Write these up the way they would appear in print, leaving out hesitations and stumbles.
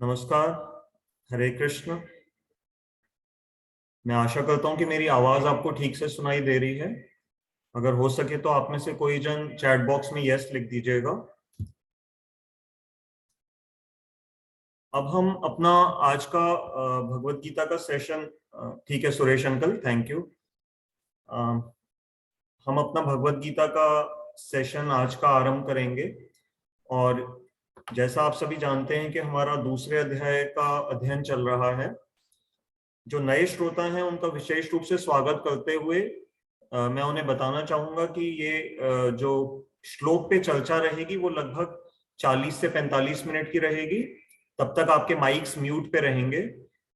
नमस्कार। हरे कृष्ण। मैं आशा करता हूँ कि मेरी आवाज आपको ठीक से सुनाई दे रही है। अगर हो सके तो आप में से कोई जन चैट बॉक्स में यस लिख दीजिएगा। अब हम अपना आज का भगवत गीता का सेशन, ठीक है सुरेश अंकल, थैंक यू। हम अपना भगवत गीता का सेशन आज का आरंभ करेंगे। और जैसा आप सभी जानते हैं कि हमारा दूसरे अध्याय का अध्ययन चल रहा है। जो नए श्रोता हैं उनका विशेष रूप से स्वागत करते हुए मैं उन्हें बताना चाहूंगा कि ये जो श्लोक पे चर्चा रहेगी वो लगभग 40 से 45 मिनट की रहेगी। तब तक आपके माइक्स म्यूट पे रहेंगे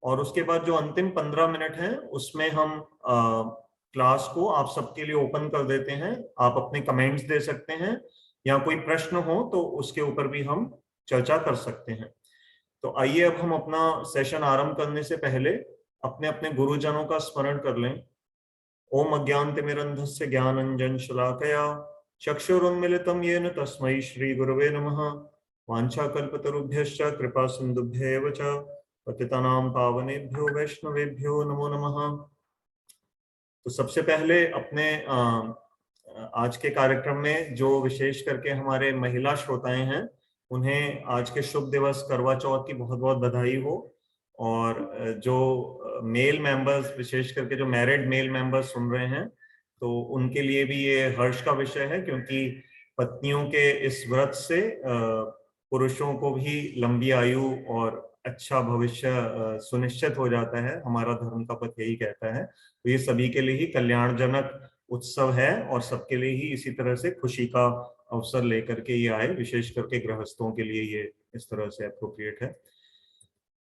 और उसके बाद जो अंतिम 15 मिनट हैं उसमें हम क्लास को आप सबके लिए ओपन कर देते हैं। आप अपने कमेंट्स दे सकते हैं या कोई प्रश्न हो तो उसके ऊपर भी हम चर्चा कर सकते हैं। तो आइए अब हम अपना सेशन आरंभ करने से पहले अपने अपने गुरुजनों का स्मरण कर लें। ओम अज्ञानतिमिरन्धस्य ज्ञानञ्जन शलाकया चक्षुरुन्मिलितं येन तस्मै श्री गुरवे नमः। वाञ्छाकल्पतरुभ्यश्च कृपा सिन्धुभ्येव च पतितानां पावनेभ्यो वैष्णवेभ्यो नमो नमः। तो सबसे पहले अपने आज के कार्यक्रम में जो विशेष करके हमारे महिला श्रोताएं हैं उन्हें आज के शुभ दिवस करवा चौथ की बहुत बहुत बधाई हो। और जो मेल मेंबर्स, विशेष करके जो मैरिड मेल मेंबर्स सुन रहे हैं तो उनके लिए भी ये हर्ष का विषय है, क्योंकि पत्नियों के इस व्रत से पुरुषों को भी लंबी आयु और अच्छा भविष्य सुनिश्चित हो जाता है। हमारा धर्म का पथ यही कहता है। तो ये सभी के लिए ही कल्याणजनक उत्सव है और सबके लिए ही इसी तरह से खुशी का अवसर लेकर के ये आए। विशेष करके गृहस्थों के लिए ये इस तरह से अप्रोप्रिएट है।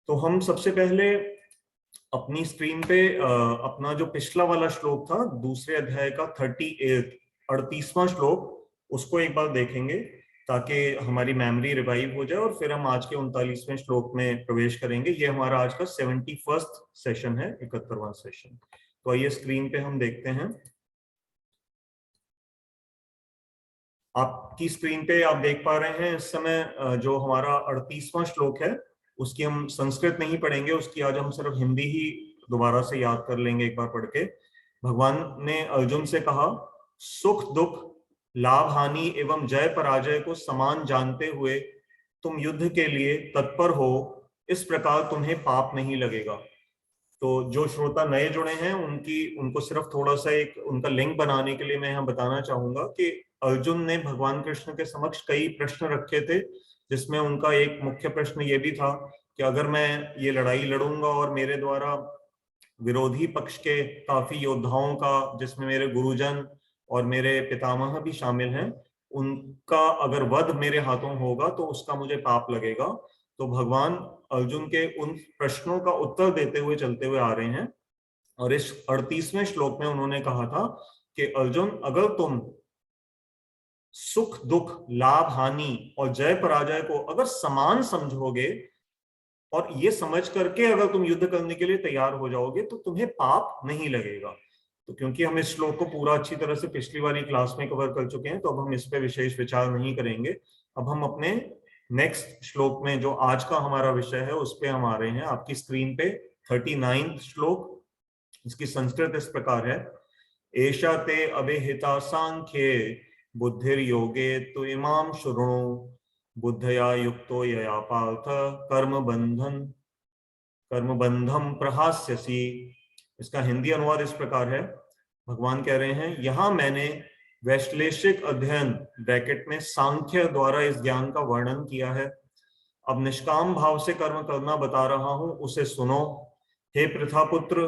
तो हम सबसे पहले अपनी स्क्रीन पे अपना जो पिछला वाला श्लोक था दूसरे अध्याय का 38वां श्लोक उसको एक बार देखेंगे ताकि हमारी मेमोरी रिवाइव हो जाए और फिर हम आज के 39वें श्लोक में प्रवेश करेंगे। ये हमारा आज का 71st सेशन है, 71वां सेशन। तो आइए स्क्रीन पे हम देखते हैं। आपकी स्क्रीन पे आप देख पा रहे हैं इस समय जो हमारा 38वां श्लोक है उसकी हम संस्कृत नहीं पढ़ेंगे, उसकी आज हम सिर्फ हिंदी ही दोबारा से याद कर लेंगे एक बार पढ़ के। भगवान ने अर्जुन से कहा, सुख दुख लाभ हानि एवं जय पराजय को समान जानते हुए तुम युद्ध के लिए तत्पर हो, इस प्रकार तुम्हें पाप नहीं लगेगा। तो जो श्रोता नए जुड़े हैं उनको सिर्फ थोड़ा सा एक उनका लिंक बनाने के लिए मैं यहाँ बताना चाहूंगा कि अर्जुन ने भगवान कृष्ण के समक्ष कई प्रश्न रखे थे, जिसमें उनका एक मुख्य प्रश्न ये भी था कि अगर मैं ये लड़ाई लड़ूंगा और मेरे द्वारा विरोधी पक्ष के काफी योद्धाओं का, जिसमें मेरे गुरुजन और मेरे पितामह भी शामिल हैं, उनका अगर वध मेरे हाथों होगा तो उसका मुझे पाप लगेगा। तो भगवान अर्जुन के उन प्रश्नों का उत्तर देते हुए चलते हुए आ रहे हैं और इस 38वें श्लोक में उन्होंने कहा था कि अर्जुन, अगर तुम सुख दुख लाभ हानि और जय पराजय को अगर समान समझोगे और ये समझ करके अगर तुम युद्ध करने के लिए तैयार हो जाओगे तो तुम्हें पाप नहीं लगेगा। तो क्योंकि हम इस श्लोक को पूरा अच्छी तरह से पिछली वाली क्लास में कवर कर चुके हैं तो अब हम इस पे विशेष विचार नहीं करेंगे। अब हम अपने नेक्स्ट श्लोक में, जो आज का हमारा विषय है, उस पे हम आ रहे हैं। आपकी स्क्रीन पे 39वां श्लोक, इसकी संस्कृत इस प्रकार है। एषा ते अभिहिता सांख्ये बुद्धिर योगे तो इमाम शृणु, बुद्धया युक्तो यया पार्थ कर्म बंधम प्रहास्यसि। इसका हिंदी अनुवाद इस प्रकार है। भगवान कह रहे हैं, यहां मैंने वैश्लेषिक अध्ययन ब्रैकेट में सांख्य द्वारा इस ज्ञान का वर्णन किया है। अब निष्काम भाव से कर्म करना बता रहा हूं, उसे सुनो। हे पृथापुत्र,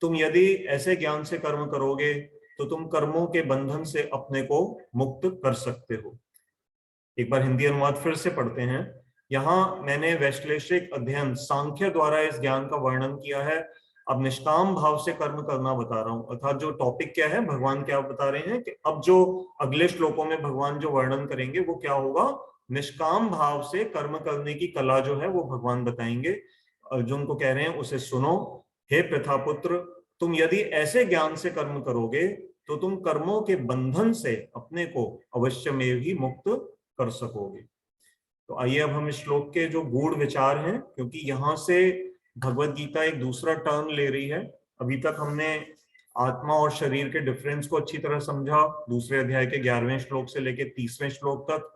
तुम यदि ऐसे ज्ञान से कर्म करोगे तो तुम कर्मों के बंधन से अपने को मुक्त कर सकते हो। एक बार हिंदी अनुवाद फिर से पढ़ते हैं। यहाँ मैंने वैश्लेषिक अध्ययन सांख्य द्वारा इस ज्ञान का वर्णन किया है, अब निष्काम भाव से कर्म करना बता रहा हूं। अर्थात जो टॉपिक क्या है, भगवान क्या बता रहे हैं कि अब जो अगले श्लोकों में भगवान जो वर्णन करेंगे वो क्या होगा, निष्काम भाव से कर्म करने की कला जो है वो भगवान बताएंगे। अर्जुन को कह रहे हैं, उसे सुनो। हे प्रथापुत्र, तुम यदि ऐसे ज्ञान से कर्म करोगे तो तुम कर्मों के बंधन से अपने को अवश्य में ही मुक्त कर सकोगे। तो आइए अब हम इस श्लोक के जो गूढ़ विचार हैं, क्योंकि यहाँ से भगवत गीता एक दूसरा टर्न ले रही है। अभी तक हमने आत्मा और शरीर के डिफरेंस को अच्छी तरह समझा, दूसरे अध्याय के 11वें श्लोक से लेकर 30वें श्लोक तक।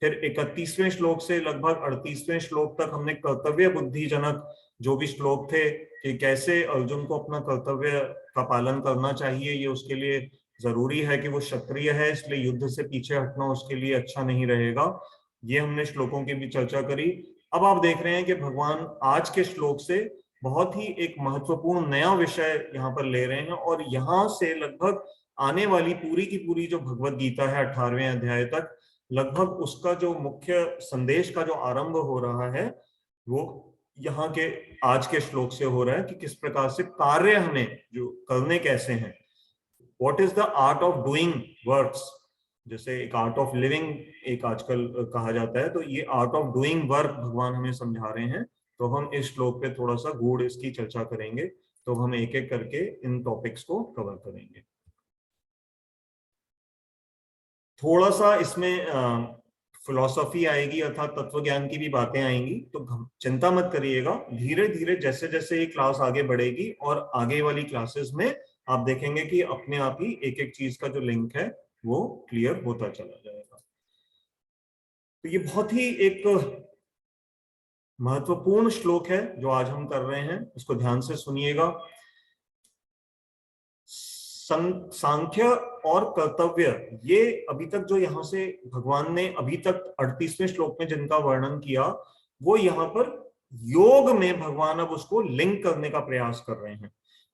फिर 31वें श्लोक से लगभग 38वें श्लोक तक हमने कर्तव्य बुद्धिजनक जो भी श्लोक थे कि कैसे अर्जुन को अपना कर्तव्य का पालन करना चाहिए, ये उसके लिए जरूरी है कि वो क्षत्रिय है, इसलिए युद्ध से पीछे हटना उसके लिए अच्छा नहीं रहेगा। ये हमने श्लोकों की भी चर्चा करी। अब आप देख रहे हैं कि भगवान आज के श्लोक से बहुत ही एक महत्वपूर्ण नया विषय यहाँ पर ले रहे हैं, और यहाँ से लगभग आने वाली पूरी की पूरी जो भगवत गीता है 18वें अध्याय तक, लगभग उसका जो मुख्य संदेश का जो आरंभ हो रहा है वो यहाँ के आज के श्लोक से हो रहा है कि किस प्रकार से कार्य हमें जो करने कैसे हैं, what is the art of doing works, जैसे एक आर्ट ऑफ लिविंग एक आजकल कहा जाता है, तो ये आर्ट ऑफ डूइंग वर्क भगवान हमें समझा रहे हैं। तो हम इस श्लोक पे थोड़ा सा गूढ़ इसकी चर्चा करेंगे, तो हम एक एक करके इन टॉपिक्स को कवर करेंगे। थोड़ा सा इसमें फिलॉसफी आएगी अर्थात तत्व ज्ञान की भी बातें आएंगी, तो चिंता मत करिएगा, धीरे धीरे जैसे जैसे ये क्लास आगे बढ़ेगी और आगे वाली क्लासेस में आप देखेंगे कि अपने आप ही एक एक चीज का जो लिंक है वो क्लियर होता चला जाएगा। तो ये बहुत ही एक महत्वपूर्ण श्लोक है जो आज हम कर रहे हैं, इसको ध्यान से सुनिएगा। सांख्य और कर्तव्य, ये अभी तक जो यहाँ से भगवान ने अभी तक 38वें श्लोक में जिनका वर्णन किया, वो यहाँ पर योग में भगवान अब उसको लिंक करने का प्रयास कर रहे हैं।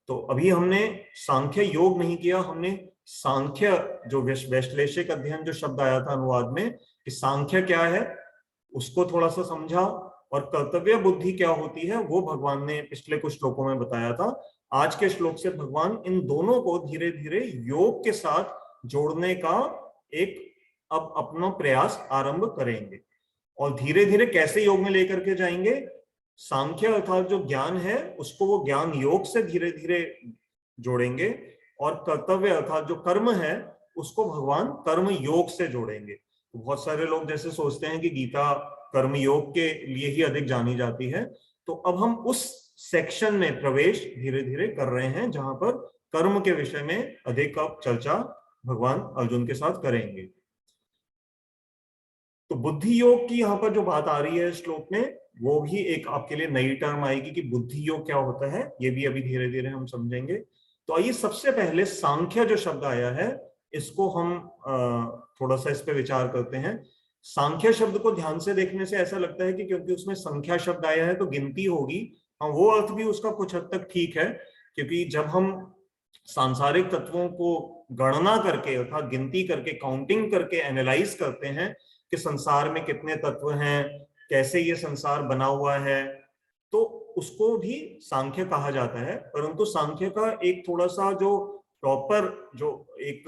तो अभी हमने सांख्य योग नहीं किया, हमने सांख्य जो वैश्लेषिक अध्ययन जो शब्द आया था अनुवाद में कि सांख्य क्या है उसको थोड़ा सा समझा, और कर्तव्य बुद्धि क्या होती है वो भगवान ने पिछले कुछ श्लोकों में बताया था। आज के श्लोक से भगवान इन दोनों को धीरे धीरे योग के साथ जोड़ने का एक अब अपना प्रयास आरंभ करेंगे, और धीरे धीरे कैसे योग में लेकर के जाएंगे, सांख्य अर्थात जो ज्ञान है उसको वो ज्ञान योग से धीरे धीरे जोड़ेंगे, और कर्तव्य अर्थात जो कर्म है उसको भगवान कर्म योग से जोड़ेंगे। तो बहुत सारे लोग जैसे सोचते हैं कि गीता कर्म योग के लिए ही अधिक जानी जाती है, तो अब हम उस सेक्शन में प्रवेश धीरे धीरे कर रहे हैं जहां पर कर्म के विषय में अधिक अब चर्चा भगवान अर्जुन के साथ करेंगे। तो बुद्धि योग की यहाँ पर जो बात आ रही है इस श्लोक में, वो भी एक आपके लिए नई टर्म आएगी कि बुद्धि योग क्या होता है, ये भी अभी धीरे धीरे हम समझेंगे। तो आइए सबसे पहले सांख्य जो शब्द आया है इसको हम थोड़ा सा इस पे विचार करते हैं। सांख्य शब्द को ध्यान से देखने से ऐसा लगता है कि क्योंकि उसमें संख्या शब्द आया है तो गिनती होगी। हाँ, वो अर्थ भी उसका कुछ हद तक ठीक है, क्योंकि जब हम सांसारिक तत्वों को गणना करके अर्थात गिनती करके काउंटिंग करके एनालाइज करते हैं कि संसार में कितने तत्व हैं, कैसे ये संसार बना हुआ है, तो उसको भी सांख्य कहा जाता है। परंतु सांख्य का एक थोड़ा सा जो प्रॉपर जो एक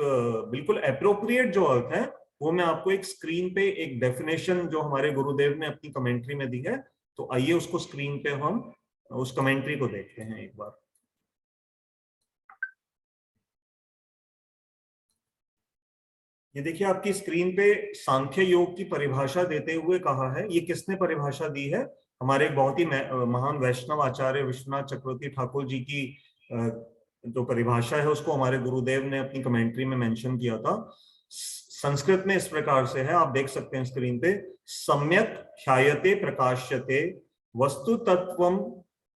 बिल्कुल एप्रोप्रिएट जो अर्थ है वो मैं आपको एक स्क्रीन पे एक डेफिनेशन जो हमारे गुरुदेव ने अपनी कमेंट्री में दी है, तो आइए उसको स्क्रीन पे हम उस कमेंट्री को देखते हैं एक बार। ये देखिए आपकी स्क्रीन पे सांख्य योग की परिभाषा देते हुए कहा है, ये किसने परिभाषा दी है, हमारे बहुत ही महान वैष्णव आचार्य विश्वनाथ चक्रवर्ती ठाकुर जी की जो परिभाषा है उसको हमारे गुरुदेव ने अपनी कमेंट्री में मेंशन किया था। संस्कृत में इस प्रकार से है, आप देख सकते हैं स्क्रीन पे, सम्यक ख्यायते प्रकाश्यते वस्तु तत्वम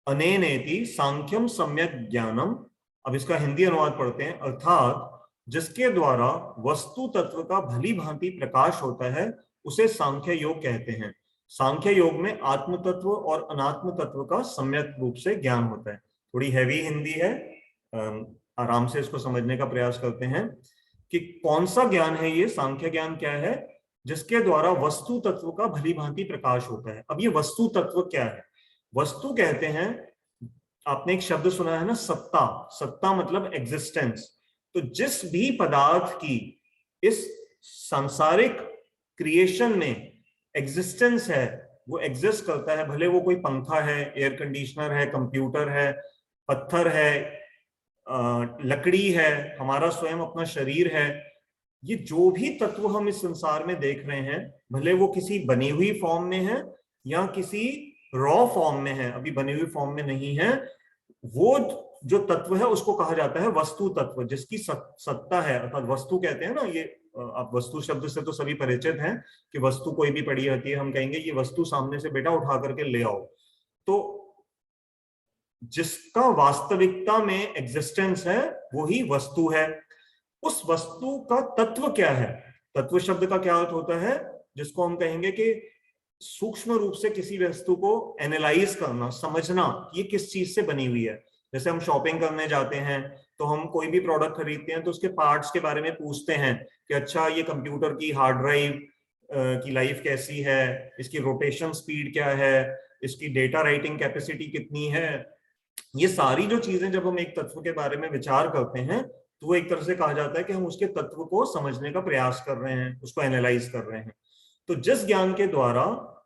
अनेनेति सांख्यम सम्यक ज्ञानम। अब इसका हिंदी अनुवाद पढ़ते हैं, अर्थात जिसके द्वारा वस्तु तत्व का भली भांति प्रकाश होता है उसे सांख्य योग कहते हैं। सांख्य योग में आत्म तत्व और अनात्म तत्व का सम्यक रूप से ज्ञान होता है। थोड़ी हैवी हिंदी है, आराम से इसको समझने का प्रयास करते हैं कि कौन सा ज्ञान है ये, सांख्य ज्ञान क्या है, जिसके द्वारा वस्तु तत्व का भली भांति प्रकाश होता है। अब ये वस्तु तत्व क्या है, वस्तु कहते हैं, आपने एक शब्द सुना है ना, सत्ता, सत्ता मतलब एग्जिस्टेंस। तो जिस भी पदार्थ की इस सांसारिक क्रिएशन में एग्जिस्टेंस है, वो एग्जिस्ट करता है, भले वो कोई पंखा है, एयर कंडीशनर है, कंप्यूटर है, पत्थर है, लकड़ी है, हमारा स्वयं अपना शरीर है, ये जो भी तत्व हम इस संसार में देख रहे हैं, भले वो किसी बनी हुई फॉर्म में है या किसी रॉ फॉर्म में है, अभी बनी हुई फॉर्म में नहीं है, वो जो तत्व है उसको कहा जाता है वस्तु तत्व, जिसकी सत्ता है, अर्थात वस्तु कहते हैं ना, ये आप वस्तु शब्द से तो सभी परिचित हैं कि वस्तु कोई भी पड़ी रहती है, हम कहेंगे ये वस्तु सामने से बेटा उठा करके ले आओ, तो जिसका वास्तविकता में एग्जिस्टेंस है वही वस्तु है। उस वस्तु का तत्व क्या है? तत्व शब्द का क्या अर्थ होता है? जिसको हम कहेंगे कि सूक्ष्म रूप से किसी वस्तु को एनालाइज करना, समझना, ये किस चीज से बनी हुई है। जैसे हम शॉपिंग करने जाते हैं तो हम कोई भी प्रोडक्ट खरीदते हैं तो उसके पार्ट्स के बारे में पूछते हैं कि अच्छा ये कंप्यूटर की हार्ड ड्राइव की लाइफ कैसी है, इसकी रोटेशन स्पीड क्या है, इसकी डेटा राइटिंग कैपेसिटी कितनी है। ये सारी जो चीजें जब हम एक तत्व के बारे में विचार करते हैं तो वो एक तरह से कहा जाता है कि हम उसके तत्व को समझने का प्रयास कर रहे हैं, उसको एनालाइज कर रहे हैं। तो जिस ज्ञान के द्वारा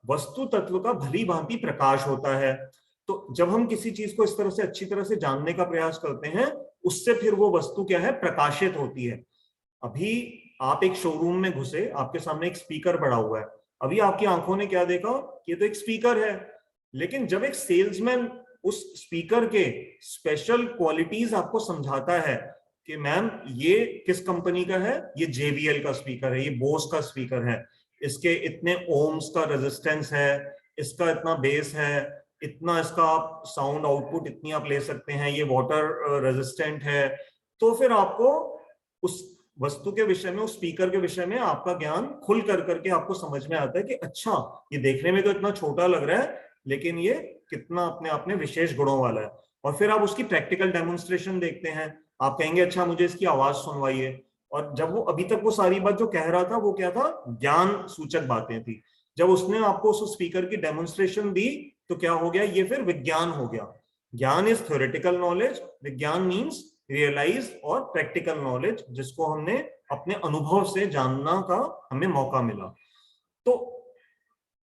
वस्तु तत्व का भली भांति प्रकाश होता है, तो जब हम किसी चीज को इस तरह से अच्छी तरह से जानने का प्रयास करते हैं, उससे फिर वो वस्तु क्या है, प्रकाशित होती है। अभी आप एक शोरूम में घुसे, आपके सामने एक स्पीकर पड़ा हुआ है, अभी आपकी आंखों ने क्या देखा, ये तो एक स्पीकर है। लेकिन जब एक सेल्समैन उस स्पीकर के स्पेशल क्वालिटीज आपको समझाता है कि मैम ये किस कंपनी का है, ये JBL का स्पीकर है, ये बोस का स्पीकर है, इसके इतने ओम्स का रेजिस्टेंस है, इसका इतना बेस है, इतना इसका आप साउंड आउटपुट इतनी आप ले सकते हैं, ये वाटर रेजिस्टेंट है, तो फिर आपको उस वस्तु के विषय में, उस स्पीकर के विषय में आपका ज्ञान खुल कर करके आपको समझ में आता है कि अच्छा ये देखने में तो इतना छोटा लग रहा है लेकिन ये कितना अपने आप में विशेष गुणों वाला है। और फिर आप उसकी प्रैक्टिकल डेमोन्स्ट्रेशन देखते हैं, आप कहेंगे अच्छा मुझे इसकी आवाज सुनवाइए, और जब वो अभी तक वो सारी बात जो कह रहा था वो क्या था, ज्ञान सूचक बातें थी, जब उसने आपको उस स्पीकर की डेमोन्स्ट्रेशन दी तो क्या हो गया, ये फिर विज्ञान हो गया। ज्ञान इज थ्योरेटिकल नॉलेज, विज्ञान मीन्स रियलाइज और प्रैक्टिकल नॉलेज, जिसको हमने अपने अनुभव से जानना का हमें मौका मिला। तो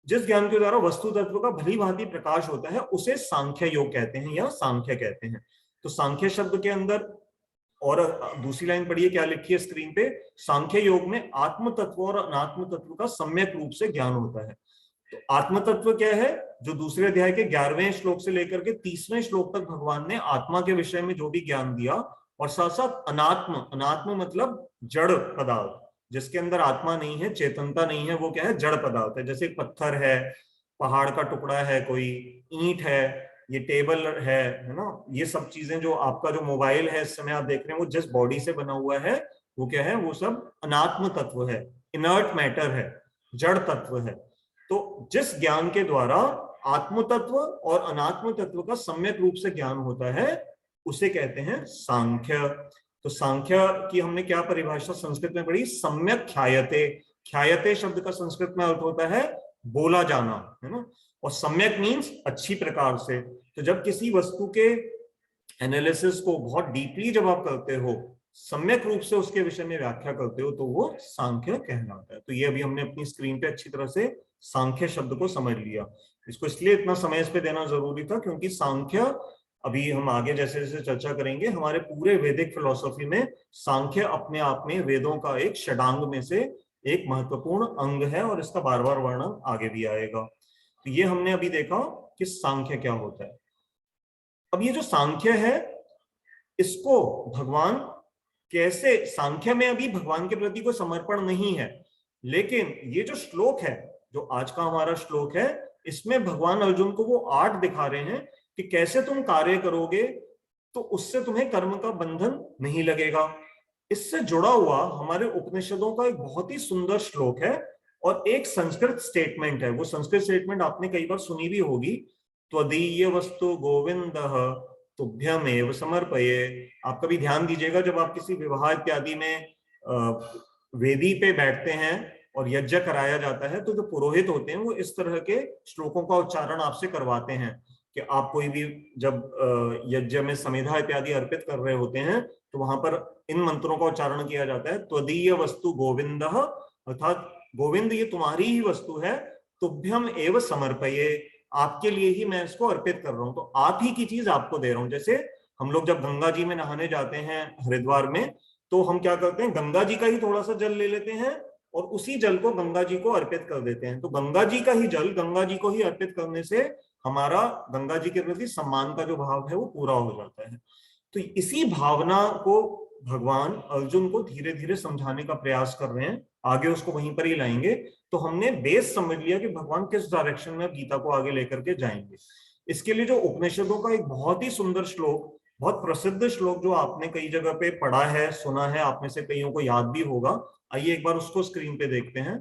जिस ज्ञान के द्वारा वस्तु तत्व का भली भांति प्रकाश होता है उसे सांख्य योग कहते हैं या सांख्य कहते हैं। तो सांख्य शब्द के अंदर, और दूसरी लाइन पढ़िए क्या लिखी है स्क्रीन पे, सांख्य योग में आत्म तत्व और अनात्म तत्व का सम्यक रूप से ज्ञान होता है। तो आत्म तत्व क्या है, जो दूसरे अध्याय के 11वें श्लोक से लेकर के 30वें श्लोक तक भगवान ने आत्मा के विषय में जो भी ज्ञान दिया, और साथ साथ अनात्म, अनात्म मतलब जड़ पदार्थ, जिसके अंदर आत्मा नहीं है, चेतनता नहीं है, वो क्या है, जड़ पदार्थ है। जैसे पत्थर है, पहाड़ का टुकड़ा है, कोई ईंट है, ये टेबल है ना, ये सब चीजें, जो आपका जो मोबाइल है इस समय आप देख रहे हैं वो जिस बॉडी से बना हुआ है वो क्या है, वो सब अनात्म तत्व है, इनर्ट मैटर है, जड़ तत्व है। तो जिस ज्ञान के द्वारा आत्म तत्व और अनात्म तत्व का सम्यक रूप से ज्ञान होता है उसे कहते हैं सांख्य। तो सांख्य की हमने क्या परिभाषा संस्कृत में पढ़ी, सम्यक ख्यायते। ख्यायते शब्द का संस्कृत में अर्थ होता है बोला जाना, है ना, और सम्यक मीन्स अच्छी प्रकार से। तो जब किसी वस्तु के एनालिसिस को बहुत डीपली जब आप करते हो, सम्यक रूप से उसके विषय में व्याख्या करते हो, तो वो सांख्य कहलाता है। तो ये अभी हमने अपनी स्क्रीन पे अच्छी तरह से सांख्य शब्द को समझ लिया। इसको इसलिए इतना समय इस पे देना जरूरी था क्योंकि सांख्य, अभी हम आगे जैसे जैसे चर्चा करेंगे, हमारे पूरे वैदिक फिलॉसफी में सांख्य अपने आप में वेदों का एक षडांग में से एक महत्वपूर्ण अंग है, और इसका बार बार वर्णन आगे भी आएगा। तो ये हमने अभी देखा कि सांख्य क्या होता है। अब ये जो सांख्य है इसको भगवान कैसे, सांख्य में अभी भगवान के प्रति कोई समर्पण नहीं है, लेकिन ये जो श्लोक है, जो आज का हमारा श्लोक है, इसमें भगवान अर्जुन को वो आर्ट दिखा रहे हैं कि कैसे तुम कार्य करोगे तो उससे तुम्हें कर्म का बंधन नहीं लगेगा। इससे जुड़ा हुआ हमारे उपनिषदों का एक बहुत ही सुंदर श्लोक है और एक संस्कृत स्टेटमेंट है। वो संस्कृत स्टेटमेंट आपने कई बार सुनी भी होगी, त्वदीय वस्तु गोविंद तुभ्यमेव समर्पये। आप कभी ध्यान दीजिएगा जब आप किसी विवाह इत्यादि में वेदी पे बैठते हैं और यज्ञ कराया जाता है, तो जो पुरोहित होते हैं वो इस तरह के श्लोकों का उच्चारण आपसे करवाते हैं कि आप कोई भी जब यज्ञ में समेधा इत्यादि अर्पित कर रहे होते हैं तो वहां पर इन मंत्रों का उच्चारण किया जाता है। त्वदीय वस्तु गोविंद, अर्थात गोविंद ये तुम्हारी ही वस्तु है, तुभ्यम एव समर्पये, आपके लिए ही मैं इसको अर्पित कर रहा हूं, तो आप ही की चीज आपको दे रहा हूं। जैसे हम लोग जब गंगा जी में नहाने जाते हैं हरिद्वार में, तो हम क्या करते हैं, गंगा जी का ही थोड़ा सा जल ले लेते हैं और उसी जल को गंगा जी को अर्पित कर देते हैं। तो गंगा जी का ही जल गंगा जी को ही अर्पित करने से हमारा गंगा जी के प्रति सम्मान का जो भाव है वो पूरा हो जाता है। तो इसी भावना को भगवान अर्जुन को धीरे धीरे समझाने का प्रयास कर रहे हैं, आगे उसको वहीं पर ही लाएंगे। तो हमने बेस समझ लिया कि भगवान किस डायरेक्शन में गीता को आगे लेकर के जाएंगे। इसके लिए जो उपनिषदों का एक बहुत ही सुंदर श्लोक, बहुत प्रसिद्ध श्लोक जो आपने कई जगह पे पढ़ा है, सुना है, आप में से कईयों को याद भी होगा, आइए एक बार उसको स्क्रीन पे देखते हैं।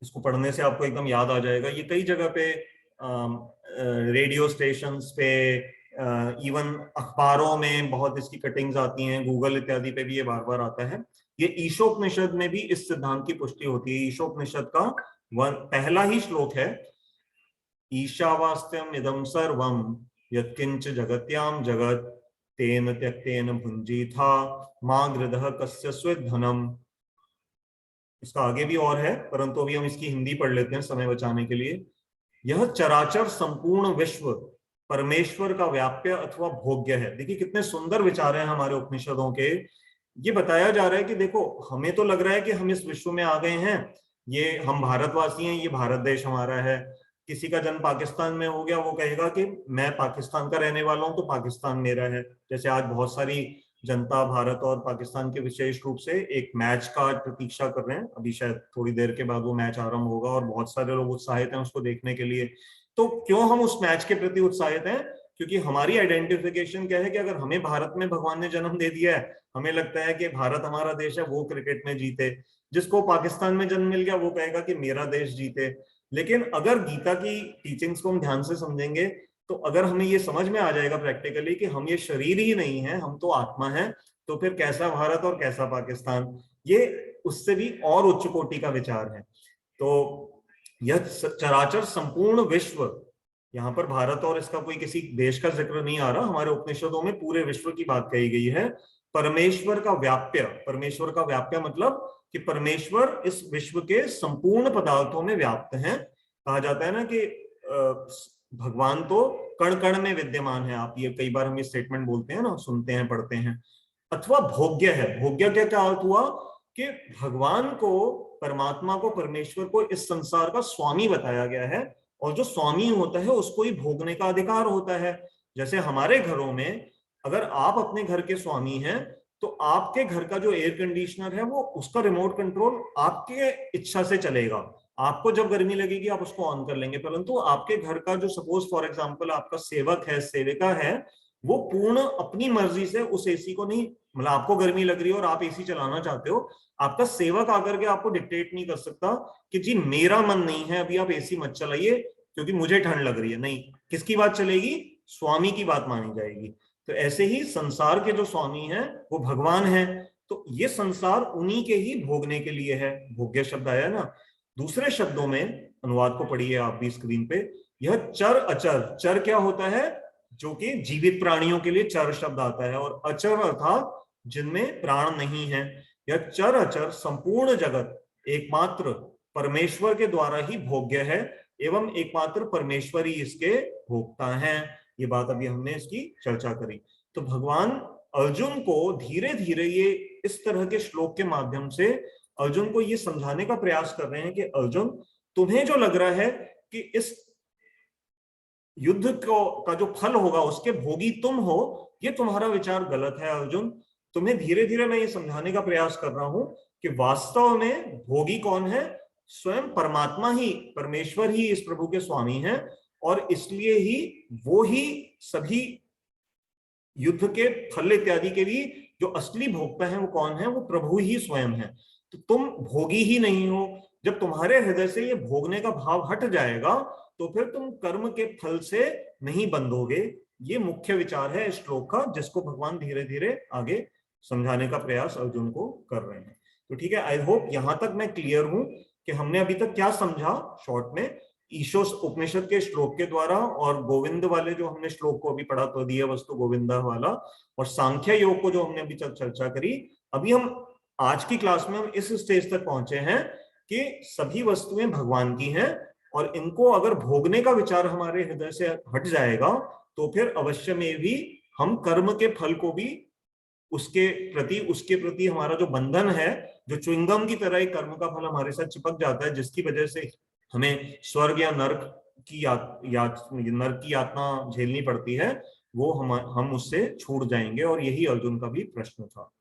इसको पढ़ने से आपको एकदम याद आ जाएगा। ये कई जगह पे रेडियो स्टेशंस पे, इवन अखबारों में बहुत इसकी कटिंग्स आती हैं, गूगल इत्यादि पे भी ये बार बार आता है। ये ईशोपनिषद में भी इस सिद्धांत की पुष्टि होती है। ईशोपनिषद का पहला ही श्लोक है, ईशावास्यम इदम सर्वम यत्किंच जगत्याम जगत तेन त्यक्तेन भुंजीथा मा गृधः कस्य स्वेद्धनम। इसका आगे भी और है, परंतु अभी हम इसकी हिंदी पढ़ लेते हैं समय बचाने के लिए। यह चराचर संपूर्ण विश्व परमेश्वर का व्याप्य अथवा भोग्य है। देखिए कितने सुंदर विचार हैं हमारे उपनिषदों के। ये बताया जा रहा है कि देखो, हमें तो लग रहा है कि हम इस विश्व में आ गए हैं, ये हम भारतवासी हैं, ये भारत देश हमारा है। किसी का जन्म पाकिस्तान में हो गया, वो कहेगा कि मैं पाकिस्तान का रहने वाला हूं तो पाकिस्तान मेरा है। जैसे आज बहुत सारी जनता भारत और पाकिस्तान के विशेष रूप से एक मैच का प्रतीक्षा कर रहे हैं, अभी शायद थोड़ी देर के बाद वो मैच आरंभ होगा और बहुत सारे लोग उत्साहित हैं उसको देखने के लिए। तो क्यों हम उस मैच के प्रति उत्साहित हैं? क्योंकि हमारी आइडेंटिफिकेशन क्या है कि अगर हमें भारत में भगवान ने जन्म दे दिया है, हमें लगता है कि भारत हमारा देश है, वो क्रिकेट में जीते। जिसको पाकिस्तान में जन्म मिल गया वो कहेगा कि मेरा देश जीते। लेकिन अगर गीता की टीचिंग्स को हम ध्यान से समझेंगे, तो अगर हमें ये समझ में आ जाएगा प्रैक्टिकली कि हम ये शरीर ही नहीं है, हम तो आत्मा है, तो फिर कैसा भारत और कैसा पाकिस्तान, ये उससे भी और उच्च कोटि का विचार है। तो यह चराचर संपूर्ण विश्व, यहाँ पर भारत और इसका कोई किसी देश का जिक्र नहीं आ रहा, हमारे उपनिषदों में पूरे विश्व की बात कही गई है। परमेश्वर का व्याप्य, परमेश्वर का व्याप्य मतलब कि परमेश्वर इस विश्व के संपूर्ण पदार्थों में व्याप्त हैं। कहा जाता है ना कि भगवान तो कण कण में विद्यमान है। आप ये कई बार हम ये स्टेटमेंट बोलते हैं ना, सुनते हैं, पढ़ते हैं। अथवा भोग्य है। भोग्य क्या क्या अर्थ हुआ कि भगवान को, परमात्मा को, परमेश्वर को इस संसार का स्वामी बताया गया है, और जो स्वामी होता है उसको ही भोगने का अधिकार होता है। जैसे हमारे घरों में अगर आप अपने घर के स्वामी हैं, तो आपके घर का जो एयर कंडीशनर है वो, उसका रिमोट कंट्रोल आपके इच्छा से चलेगा। आपको जब गर्मी लगेगी आप उसको ऑन कर लेंगे, परंतु आपके घर का जो, सपोज फॉर एग्जांपल आपका सेवक है, सेविका है, वो पूर्ण अपनी मर्जी से उस एसी को नहीं, मतलब आपको गर्मी लग रही है और आप एसी चलाना चाहते हो, आपका सेवक आकर के आपको डिक्टेट नहीं कर सकता कि जी मेरा मन नहीं है अभी आप एसी मत चलाइए क्योंकि मुझे ठंड लग रही है। नहीं, किसकी बात चलेगी? स्वामी की बात मानी जाएगी। तो ऐसे ही संसार के जो स्वामी हैं वो भगवान हैं। तो ये संसार उन्हीं के ही भोगने के लिए है। भोग्य शब्द आया ना। दूसरे शब्दों में, अनुवाद को पढ़िए आप भी स्क्रीन पे, यह चर अचर, चर क्या होता है? जो कि जीवित प्राणियों के लिए चर शब्द आता है, और अचर अर्थात जिनमें प्राण नहीं है। यह चर अचर संपूर्ण जगत एकमात्र परमेश्वर के द्वारा ही भोग्य है, एवं एकमात्र परमेश्वर ही इसके भोक्ता हैं। ये बात अभी हमने इसकी चर्चा करी। तो भगवान अर्जुन को धीरे धीरे ये इस तरह के श्लोक के माध्यम से अर्जुन को ये समझाने का प्रयास कर रहे हैं कि अर्जुन, तुम्हें जो लग रहा है कि इस युद्ध को का जो फल होगा उसके भोगी तुम हो, ये तुम्हारा विचार गलत है अर्जुन। तुम्हें धीरे धीरे मैं ये समझाने का प्रयास कर रहा हूं कि वास्तव में भोगी कौन है? स्वयं परमात्मा ही, परमेश्वर ही इस प्रभु के स्वामी हैं, और इसलिए ही वो ही सभी युद्ध के फल इत्यादि के भी जो असली भोक्ता है वो कौन है? वो प्रभु ही स्वयं है। तो तुम भोगी ही नहीं हो। जब तुम्हारे हृदय से ये भोगने का भाव हट जाएगा तो फिर तुम कर्म के फल से नहीं बंधोगे। ये मुख्य विचार है इस श्लोक का, जिसको भगवान धीरे धीरे आगे समझाने का प्रयास अर्जुन को कर रहे हैं। तो ठीक है, आई होप यहां तक मैं क्लियर हूं कि हमने अभी तक क्या समझा शॉर्ट में ईशोस उपनिषद के श्लोक के द्वारा, और गोविंद वाले जो हमने श्लोक को अभी पढ़ा तो दिया वस्तु गोविंदा वाला, और सांख्य योग को जो हमने अभी तक चर्चा करी। अभी हम आज की क्लास में हम इस स्टेज तक पहुंचे हैं कि सभी वस्तुएं भगवान की हैं, और इनको अगर भोगने का विचार हमारे हृदय से हट जाएगा तो फिर अवश्य में भी हम कर्म के फल को भी उसके प्रति हमारा जो बंधन है, जो च्युइंगम की तरह एक कर्म का फल हमारे साथ चिपक जाता है, जिसकी वजह से हमें स्वर्ग या नर्क की नर्क की यातना झेलनी पड़ती है, वो हम उससे छूट जाएंगे। और यही अर्जुन का भी प्रश्न था।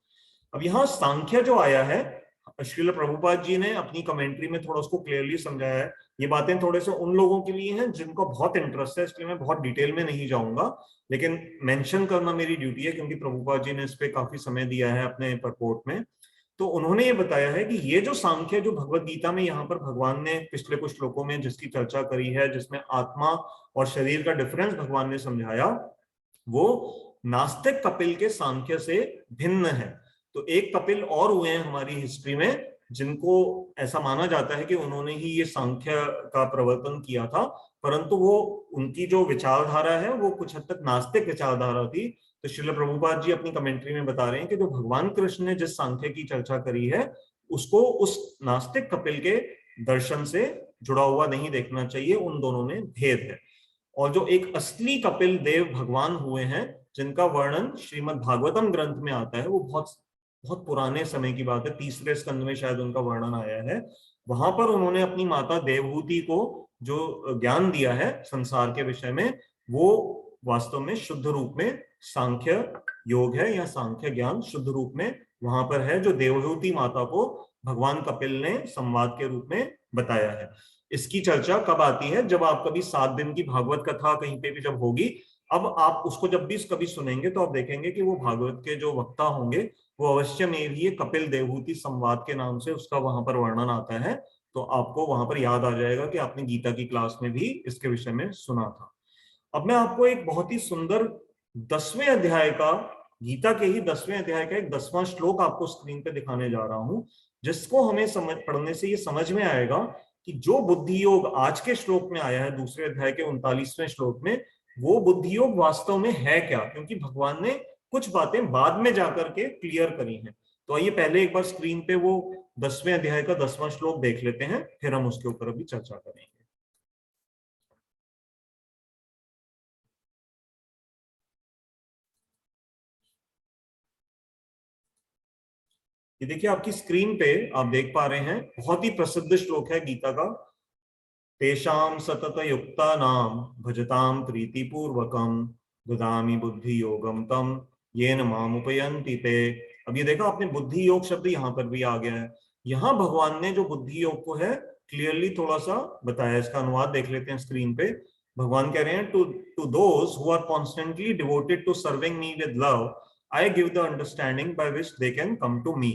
अब यहाँ सांख्य जो आया है, श्रील प्रभुपाद जी ने अपनी कमेंट्री में थोड़ा उसको क्लियरली समझाया है। ये बातें थोड़े से उन लोगों के लिए हैं जिनको बहुत इंटरेस्ट है, इसलिए मैं बहुत डिटेल में नहीं जाऊंगा, लेकिन मेंशन करना मेरी ड्यूटी है क्योंकि प्रभुपाद जी ने इस पे काफी समय दिया है अपने परपोर्ट में। तो उन्होंने ये बताया है कि ये जो सांख्य जो भगवत गीता में यहाँ पर भगवान ने पिछले कुछ श्लोकों में जिसकी चर्चा करी है, जिसमें आत्मा और शरीर का डिफरेंस भगवान ने समझाया, वो नास्तिक कपिल के सांख्य से भिन्न है। तो एक कपिल और हुए हैं हमारी हिस्ट्री में जिनको ऐसा माना जाता है कि उन्होंने ही ये सांख्य का प्रवर्तन किया था, परंतु वो उनकी जो विचारधारा है वो कुछ हद तक नास्तिक विचारधारा थी। तो श्रील प्रभुपाद जी अपनी कमेंट्री में बता रहे हैं कि जो भगवान कृष्ण ने जिस सांख्य की चर्चा करी है उसको उस नास्तिक कपिल के दर्शन से जुड़ा हुआ नहीं देखना चाहिए, उन दोनों में भेद है। और जो एक असली कपिल देव भगवान हुए हैं जिनका वर्णन श्रीमद् भागवतम ग्रंथ में आता है, वो बहुत बहुत पुराने समय की बात है, 3रे स्कंद में शायद उनका वर्णन आया है। वहां पर उन्होंने अपनी माता देवहूति को जो ज्ञान दिया है संसार के विषय में, वो वास्तव में शुद्ध रूप में सांख्य योग है, या सांख्य ज्ञान शुद्ध रूप में वहां पर है, जो देवहूति माता को भगवान कपिल ने संवाद के रूप में बताया है। इसकी चर्चा कब आती है? जब आप कभी 7 दिन की भागवत कथा कहीं पे भी जब होगी, अब आप उसको जब भी कभी सुनेंगे तो आप देखेंगे कि वो भागवत के जो वक्ता होंगे वो अवश्य में भी कपिल देवहूति संवाद के नाम से उसका वहां पर वर्णन आता है। तो आपको वहां पर याद आ जाएगा कि आपने गीता की क्लास में भी इसके विषय में सुना था। अब मैं आपको एक बहुत ही सुंदर 10वें अध्याय का, गीता के ही 10वें अध्याय का एक 10वां श्लोक आपको स्क्रीन पे दिखाने जा रहा हूं, जिसको हमें पढ़ने से ये समझ में आएगा कि जो बुद्धि योग आज के श्लोक में आया है, दूसरे अध्याय के 39वें श्लोक में, वो बुद्धि योग वास्तव में है क्या, क्योंकि भगवान ने कुछ बातें बाद में जाकर के क्लियर करी हैं। तो आइए पहले एक बार स्क्रीन पे वो 10वें अध्याय का 10वां श्लोक देख लेते हैं, फिर हम उसके ऊपर अभी चर्चा करेंगे। ये देखिए आपकी स्क्रीन पे आप देख पा रहे हैं, बहुत ही प्रसिद्ध श्लोक है गीता का। तेषां सतत युक्ता नाम भजताम प्रीतिपूर्वकम ददामि बुद्धि योगम तम येन माम उपयन्ति ते। अब ये देखा आपने, बुद्धि योग शब्द यहाँ पर भी आ गया है। यहाँ भगवान ने जो बुद्धि योग को है क्लियरली थोड़ा सा बताया, इसका अनुवाद देख लेते हैं स्क्रीन पे। भगवान कह रहे हैं, to those who are constantly devoted to serving me with love I give the understanding by which they can come to me.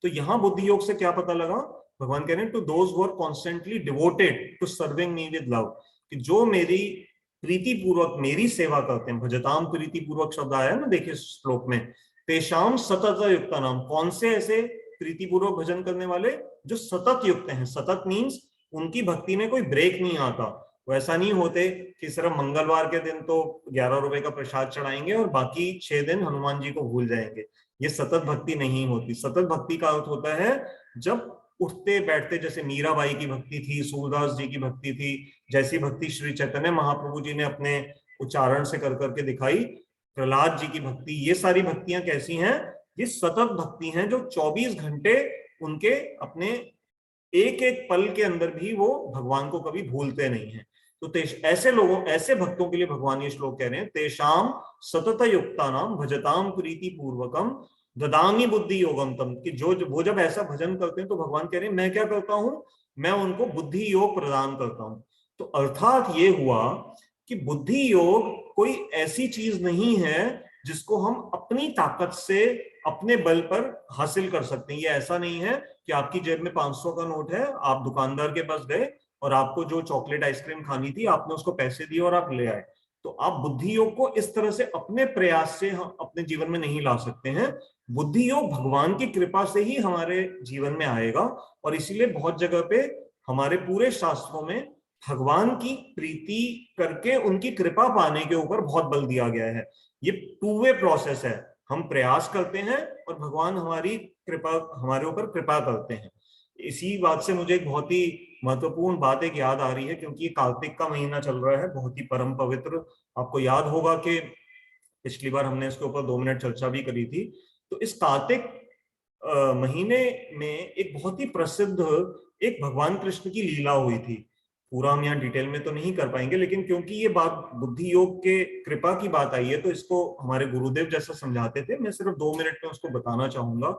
तो यहाँ बुद्धि योग से क्या पता लगा? भगवान कह रहे हैं to those who are constantly devoted to serving me with love, कि जो मेरी प्रीति पूर्वक मेरी सेवा करते हैं। भजताम प्रीति पूर्वक शब्द आया है ना, देखिए श्लोक में। तेषाम सतत युक्ता नाम, कौन से ऐसे प्रीति पूर्वक भजन करने वाले? जो सतत युक्त हैं। सतत मीन्स उनकी भक्ति में कोई ब्रेक नहीं आता। वो ऐसा नहीं होते कि सिर्फ मंगलवार के दिन तो 11 रुपए का प्रसाद चढ़ाएंगे और बाकी 6 दिन हनुमान जी को भूल जाएंगे। ये सतत भक्ति नहीं होती। सतत भक्ति का अर्थ होता है जब उठते बैठते, जैसे मीराबाई की भक्ति थी, सूरदास जी की भक्ति थी, जैसी भक्ति श्री चैतन्य महाप्रभु जी ने अपने उच्चारण से कर करके दिखाई, प्रहलाद जी की भक्ति, ये सारी भक्तियां कैसी हैं? ये सतत भक्ति हैं, जो 24 घंटे उनके अपने एक एक पल के अंदर भी वो भगवान को कभी भूलते नहीं हैं। तो ऐसे लोगों, ऐसे भक्तों के लिए भगवान ये श्लोक कह रहे हैं, तेषाम सतत युक्ता नाम भजताम प्रीति पूर्वकम ददामी बुद्धि योगम तम, कि जो वो जब ऐसा भजन करते हैं तो भगवान कह रहे हैं मैं क्या करता हूं? मैं उनको बुद्धि योग प्रदान करता हूं। तो अर्थात ये हुआ कि बुद्धि योग कोई ऐसी चीज नहीं है जिसको हम अपनी ताकत से अपने बल पर हासिल कर सकते हैं। ये ऐसा नहीं है कि आपकी जेब में 500 का नोट है, आप दुकानदार के पास गए और आपको जो चॉकलेट आइसक्रीम खानी थी आपने उसको पैसे दिए और आप ले आए। तो आप बुद्धि योग को इस तरह से अपने प्रयास से हम अपने जीवन में नहीं ला सकते हैं। बुद्धि योग भगवान की कृपा से ही हमारे जीवन में आएगा। और इसीलिए बहुत जगह पे हमारे पूरे शास्त्रों में भगवान की प्रीति करके उनकी कृपा पाने के ऊपर बहुत बल दिया गया है। ये 2 वे प्रोसेस है, हम प्रयास करते हैं और भगवान हमारी कृपा, हमारे ऊपर कृपा करते हैं। इसी बात से मुझे एक बहुत ही महत्वपूर्ण बात एक याद आ रही है, क्योंकि कार्तिक का महीना चल रहा है, बहुत ही परम पवित्र। आपको याद होगा कि पिछली बार हमने इसके ऊपर 2 मिनट चर्चा भी करी थी। तो इस कार्तिक महीने में एक बहुत ही प्रसिद्ध एक भगवान कृष्ण की लीला हुई थी। पूरा हम यहाँ डिटेल में तो नहीं कर पाएंगे, लेकिन क्योंकि ये बात बुद्धि योग के कृपा की बात आई है तो इसको हमारे गुरुदेव जैसा समझाते थे, मैं सिर्फ 2 मिनट में उसको बताना चाहूंगा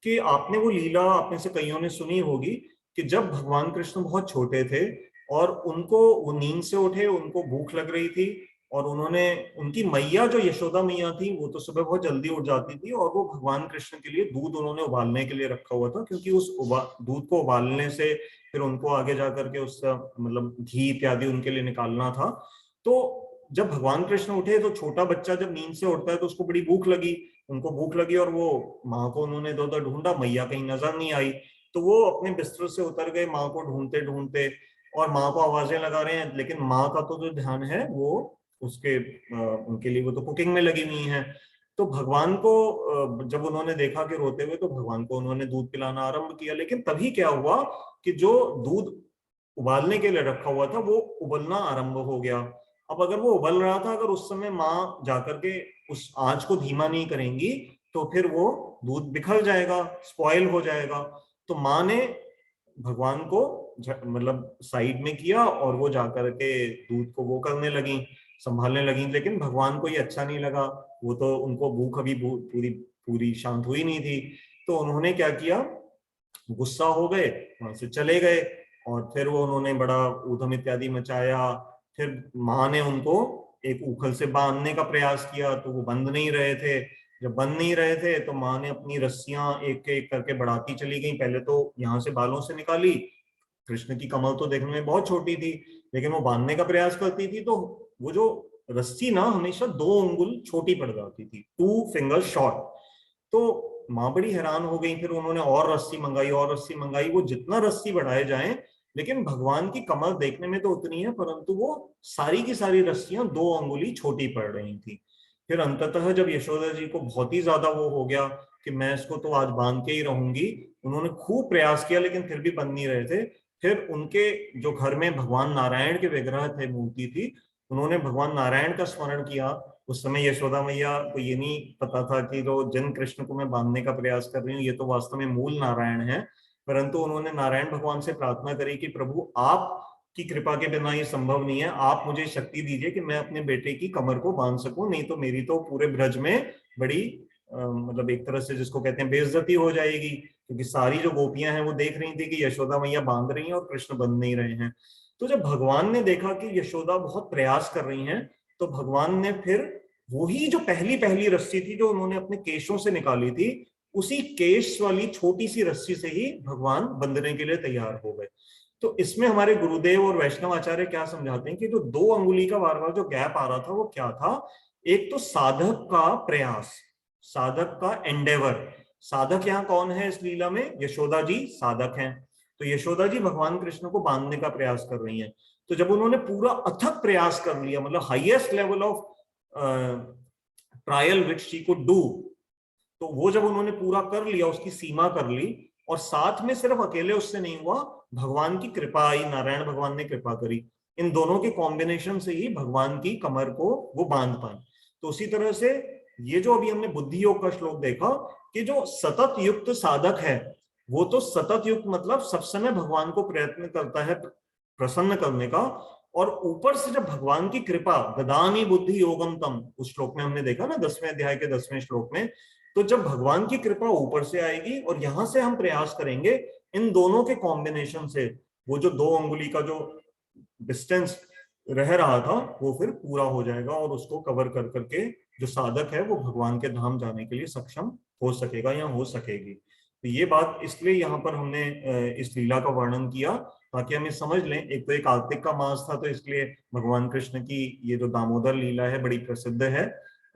कि आपने वो लीला आप में से कईयों ने सुनी होगी कि जब भगवान कृष्ण बहुत छोटे थे और उनको वो नींद से उठे, उनको भूख लग रही थी और उन्होंने, उनकी मैया जो यशोदा मैया थी वो तो सुबह बहुत जल्दी उठ जाती थी और वो भगवान कृष्ण के लिए दूध उन्होंने उबालने के लिए रखा हुआ था, क्योंकि उस दूध को उबालने से फिर उनको आगे जाकर के उसका मतलब घी इत्यादि उनके लिए निकालना था। तो जब भगवान कृष्ण उठे तो छोटा बच्चा जब नींद से उठता है तो उसको बड़ी भूख लगी, उनको भूख लगी और वो माँ को उन्होंने इधर उधर ढूंढा, मैया कहीं नजर नहीं आई। तो वो अपने बिस्तर से उतर गए माँ को ढूंढते ढूंढते और माँ को आवाजें लगा रहे हैं, लेकिन माँ का तो जो ध्यान है वो उसके उनके लिए वो तो कुकिंग में लगी हुई है। तो भगवान को जब उन्होंने देखा कि रोते हुए, तो भगवान को उन्होंने दूध पिलाना आरंभ किया। लेकिन तभी क्या हुआ कि जो दूध उबालने के लिए रखा हुआ था वो उबलना आरंभ हो गया। अब अगर वो उबल रहा था, अगर उस समय माँ जाकर के उस आंच को धीमा नहीं करेंगी तो फिर वो दूध बिखर जाएगा, स्पॉइल हो जाएगा। तो माँ ने भगवान को मतलब साइड में किया और वो जाकर के दूध को वो करने लगी, संभालने लगी। लेकिन भगवान को ये अच्छा नहीं लगा, वो तो उनको भूख अभी पूरी पूरी शांत हुई नहीं थी। तो उन्होंने क्या किया, गुस्सा हो गए, वहां से चले गए और फिर वो उन्होंने बड़ा ऊधम इत्यादि मचाया। फिर माँ ने उनको एक उखल से बांधने का प्रयास किया तो वो बंध नहीं रहे थे। जब बंध नहीं रहे थे तो माँ ने अपनी रस्सियां एक एक करके बढ़ाती चली गई। पहले तो यहाँ से बालों से निकाली, कृष्ण की कमर तो देखने में बहुत छोटी थी, लेकिन वो बांधने का प्रयास करती थी तो वो जो रस्सी ना हमेशा 2 अंगुल छोटी पड़ जाती थी, 2 फिंगर शॉर्ट। तो माँ बड़ी हैरान हो गई, फिर उन्होंने और रस्सी मंगाई और रस्सी मंगाई। वो जितना रस्सी बढ़ाए जाएं, लेकिन भगवान की कमर देखने में तो उतनी है, परंतु वो सारी की सारी रस्सियां 2 अंगुली छोटी पड़ रही थी। फिर अंततः जब यशोदा जी को बहुत ही ज्यादा वो हो गया कि मैं इसको तो आज बांध के ही रहूंगी, उन्होंने खूब प्रयास किया लेकिन फिर भी बंध नहीं रहे थे। फिर उनके जो घर में भगवान नारायण के विग्रह थे, मूर्ति थी, उन्होंने भगवान नारायण का स्मरण किया। उस समय यशोदा मैया को ये नहीं पता था कि जो जिन कृष्ण को मैं बांधने का प्रयास कर रही हूँ ये तो वास्तव में मूल नारायण है। परंतु उन्होंने नारायण भगवान से प्रार्थना करी कि प्रभु आप की कृपा के बिना ये संभव नहीं है, आप मुझे शक्ति दीजिए कि मैं अपने बेटे की कमर को बांध सकूं, नहीं तो मेरी तो पूरे ब्रज में बड़ी मतलब एक तरह से जिसको कहते हैं बेइज्जती हो जाएगी। क्योंकि सारी जो गोपियां हैं वो देख रही थी कि यशोदा मैया बांध रही हैं और कृष्ण बंध नहीं रहे हैं। तो जब भगवान ने देखा कि यशोदा बहुत प्रयास कर रही हैं, तो भगवान ने फिर वही जो पहली पहली रस्सी थी जो उन्होंने अपने केशों से निकाली थी, उसी केश वाली छोटी सी रस्सी से ही भगवान बंधने के लिए तैयार हो गए। तो इसमें हमारे गुरुदेव और वैष्णव आचार्य क्या समझाते हैं कि जो 2 अंगुली का बार बार जो गैप आ रहा था वो क्या था। एक तो साधक का प्रयास, साधक का एंडेवर। साधक यहाँ कौन है इस लीला में, यशोदा जी साधक हैं। तो यशोदा जी भगवान कृष्ण को बांधने का प्रयास कर रही हैं। तो जब उन्होंने पूरा अथक प्रयास कर लिया, मतलब highest level of trial which she could do, तो वो जब उन्होंने पूरा कर लिया, उसकी सीमा कर ली, और साथ में सिर्फ अकेले उससे नहीं हुआ, भगवान की कृपा आई, नारायण भगवान ने कृपा करी। इन दोनों के कॉम्बिनेशन से ही भगवान की कमर को वो बांध पाए। तो उसी तरह से ये जो अभी हमने बुद्धि योग का श्लोक देखा कि जो सतत युक्त साधक है, वो तो सतत युक्त मतलब सब समय भगवान को प्रयत्न करता है प्रसन्न करने का। और ऊपर से जब भगवान की कृपा, ददानी बुद्धि योगम तम, उस श्लोक में हमने देखा ना 10वें अध्याय के 10वें श्लोक में, तो जब भगवान की कृपा ऊपर से आएगी और यहां से हम प्रयास करेंगे, इन दोनों के कॉम्बिनेशन से वो जो 2 अंगुली का जो डिस्टेंस रह रहा था वो फिर पूरा हो जाएगा और उसको कवर कर करके जो साधक है वो भगवान के धाम जाने के लिए सक्षम हो सकेगा या हो सकेगी। तो ये बात इसलिए यहाँ पर हमने इस लीला का वर्णन किया ताकि हम ये समझ लें। एक तो एक कार्तिक का मास था तो इसलिए भगवान कृष्ण की ये जो दामोदर लीला है बड़ी प्रसिद्ध है,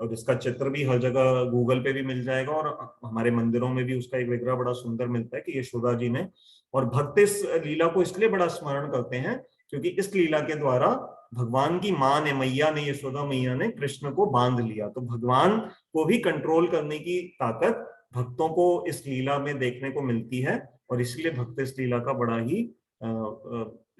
और इसका चित्र भी हर जगह गूगल पे भी मिल जाएगा और हमारे मंदिरों में भी उसका एक विग्रह बड़ा सुंदर मिलता है कि यशोदा जी ने। और भक्त इस लीला को इसलिए बड़ा स्मरण करते हैं क्योंकि इस लीला के द्वारा भगवान की माँ ने, मैया ने, यशोदा मैया ने कृष्ण को बांध लिया। तो भगवान को भी कंट्रोल करने की ताकत भक्तों को इस लीला में देखने को मिलती है, और इसलिए भक्त इस लीला का बड़ा ही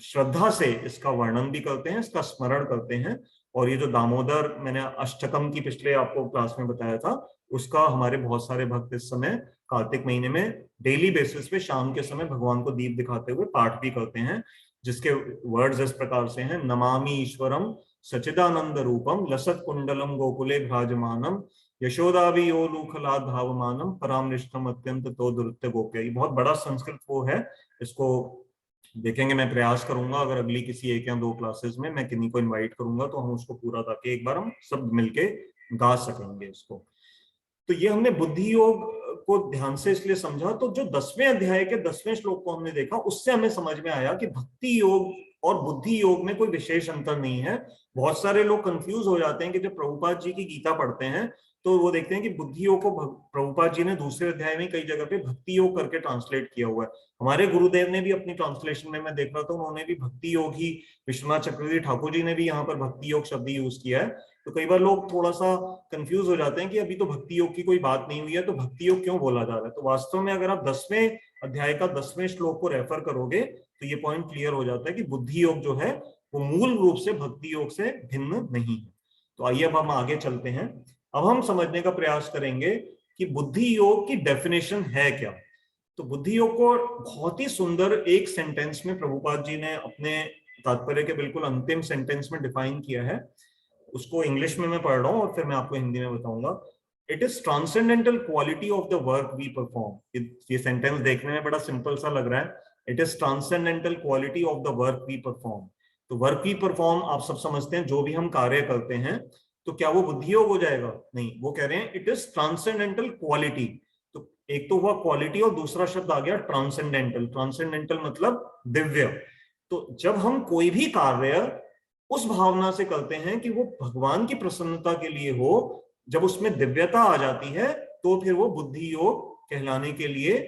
श्रद्धा से इसका वर्णन भी करते हैं, इसका स्मरण करते हैं। और ये जो दामोदर मैंने अष्टकम की पिछले आपको क्लास में बताया था, उसका हमारे बहुत सारे भक्त इस समय कार्तिक महीने में डेली बेसिस पे शाम के समय भगवान को दीप दिखाते हुए पाठ भी करते हैं, जिसके वर्ड्स इस प्रकार से हैं: नमामि ईश्वरम सचिदानंद रूपम लसत कुंडलम गोकुले भ्राजमानम यशोदावियोलूखला धावमानम परामृष्टम अत्यंत तो दुरत्य गोप्य। ये बहुत बड़ा संस्कृत वो है, इसको देखेंगे। मैं प्रयास करूंगा अगर अगली किसी एक या दो क्लासेस में मैं किन्हीं को इनवाइट करूंगा तो हम उसको पूरा, ताकि एक बार हम सब मिलके गा सकेंगे इसको। तो ये हमने बुद्धि योग को ध्यान से इसलिए समझा, तो जो 10वें अध्याय के 10वें श्लोक को हमने देखा, उससे हमें समझ में आया कि भक्ति योग और बुद्धि योग में कोई विशेष अंतर नहीं है। बहुत सारे लोग कंफ्यूज हो जाते हैं कि जब प्रभुपाद जी की गीता पढ़ते हैं तो वो देखते हैं कि बुद्धि योग को प्रभुपाद जी ने दूसरे अध्याय में कई जगह पे भक्ति योग करके ट्रांसलेट किया हुआ है। हमारे गुरुदेव ने भी अपनी ट्रांसलेशन में, मैं देख रहा था, उन्होंने भी भक्ति योग ही, विश्वनाथ चक्रवर्ती ठाकुर जी ने भी यहाँ पर भक्ति योग शब्द यूज किया है। तो कई बार लोग थोड़ा सा कंफ्यूज हो जाते हैं कि अभी तो भक्ति योग की कोई बात नहीं हुई है, तो भक्ति योग क्यों बोला जा रहा है। तो वास्तव में अगर आप 10वें अध्याय का 10वें श्लोक को रेफर करोगे तो ये पॉइंट क्लियर हो जाता है कि बुद्धि योग जो है वो मूल रूप से भक्ति योग से भिन्न नहीं है। तो आइए अब हम आगे चलते हैं। अब हम समझने का प्रयास करेंगे कि बुद्धि योग की डेफिनेशन है क्या। तो बुद्धि योग को बहुत ही सुंदर एक सेंटेंस में प्रभुपाद जी ने अपने तात्पर्य के बिल्कुल अंतिम सेंटेंस में डिफाइन किया है। उसको इंग्लिश में मैं पढ़ रहा हूं और फिर मैं आपको हिंदी में बताऊंगा। It is transcendental quality of the work we perform. ये सेंटेंस देखने में बड़ा सिंपल सा लग रहा है। It is transcendental quality of the work we perform. तो वर्क वी परफॉर्म आप सब समझते हैं, जो भी हम कार्य करते हैं, तो क्या वो बुद्धि योग हो जाएगा? नहीं, वो कह रहे हैं इट इज ट्रांसेंडेंटल क्वालिटी। तो एक तो हुआ क्वालिटी और दूसरा शब्द आ गया ट्रांसेंडेंटल। ट्रांसेंडेंटल मतलब दिव्य। तो जब हम कोई भी कार्य उस भावना से करते हैं कि वो भगवान की प्रसन्नता के लिए हो, जब उसमें दिव्यता आ जाती है तो फिर वो बुद्धि योग कहलाने के लिए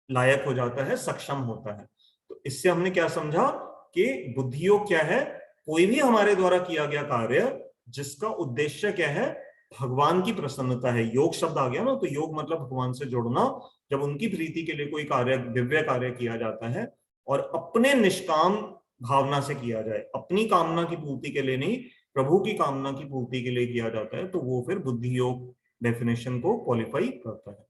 लायक हो जाता है, सक्षम होता है। तो इससे हमने क्या समझा कि बुद्धि योग क्या है? कोई भी हमारे द्वारा किया गया कार्य जिसका उद्देश्य क्या है? भगवान की प्रसन्नता है। योग शब्द आ गया ना, तो योग मतलब भगवान से जुड़ना। जब उनकी प्रीति के लिए कोई कार्य, दिव्य कार्य किया जाता है और अपने निष्काम भावना से किया जाए, अपनी कामना की पूर्ति के लिए नहीं, प्रभु की कामना की पूर्ति के लिए किया जाता है, तो वो फिर बुद्धि योग डेफिनेशन को क्वालिफाई करता है।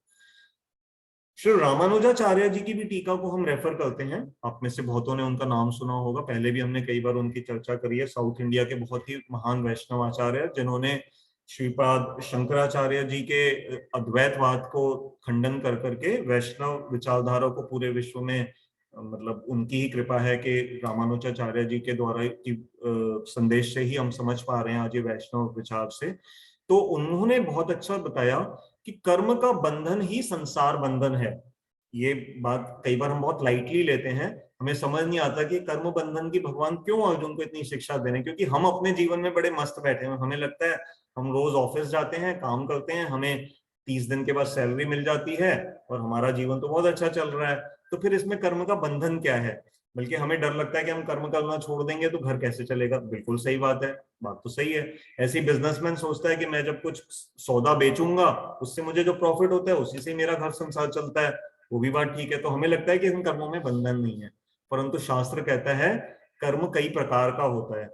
श्री रामानुजाचार्य जी की भी टीका को हम रेफर करते हैं। आप में से बहुतों ने उनका नाम सुना होगा, पहले भी हमने कई बार उनकी चर्चा करी है। साउथ इंडिया के बहुत ही महान वैष्णव आचार्य, जिन्होंने श्रीपाद शंकराचार्य जी के अद्वैतवाद को खंडन कर करके वैष्णव विचारधारा को पूरे विश्व में, मतलब उनकी ही कृपा है कि रामानुजाचार्य जी के द्वारा की संदेश से ही हम समझ पा रहे हैं आज ये वैष्णव विचार से। तो उन्होंने बहुत अच्छा बताया कि कर्म का बंधन ही संसार बंधन है। ये बात कई बार हम बहुत लाइटली लेते हैं, हमें समझ नहीं आता कि कर्म बंधन की भगवान क्यों अर्जुन को इतनी शिक्षा दे रहे हैं। क्योंकि हम अपने जीवन में बड़े मस्त बैठे हैं, हमें लगता है हम रोज ऑफिस जाते हैं, काम करते हैं, हमें 30 दिन के बाद सैलरी मिल जाती है और हमारा जीवन तो बहुत अच्छा चल रहा है। तो फिर इसमें कर्म का बंधन क्या है? बल्कि हमें डर लगता है कि हम कर्म करना छोड़ देंगे तो घर कैसे चलेगा। बिल्कुल सही बात है, बात तो सही है। ऐसे ही बिजनेसमैन सोचता है कि मैं जब कुछ सौदा बेचूंगा उससे मुझे जो प्रॉफिट होता है उसी से मेरा घर संसार चलता है, वो भी बात ठीक है। तो हमें लगता है कि इन कर्मों में बंधन नहीं है, परंतु शास्त्र कहता है कर्म कई प्रकार का होता है।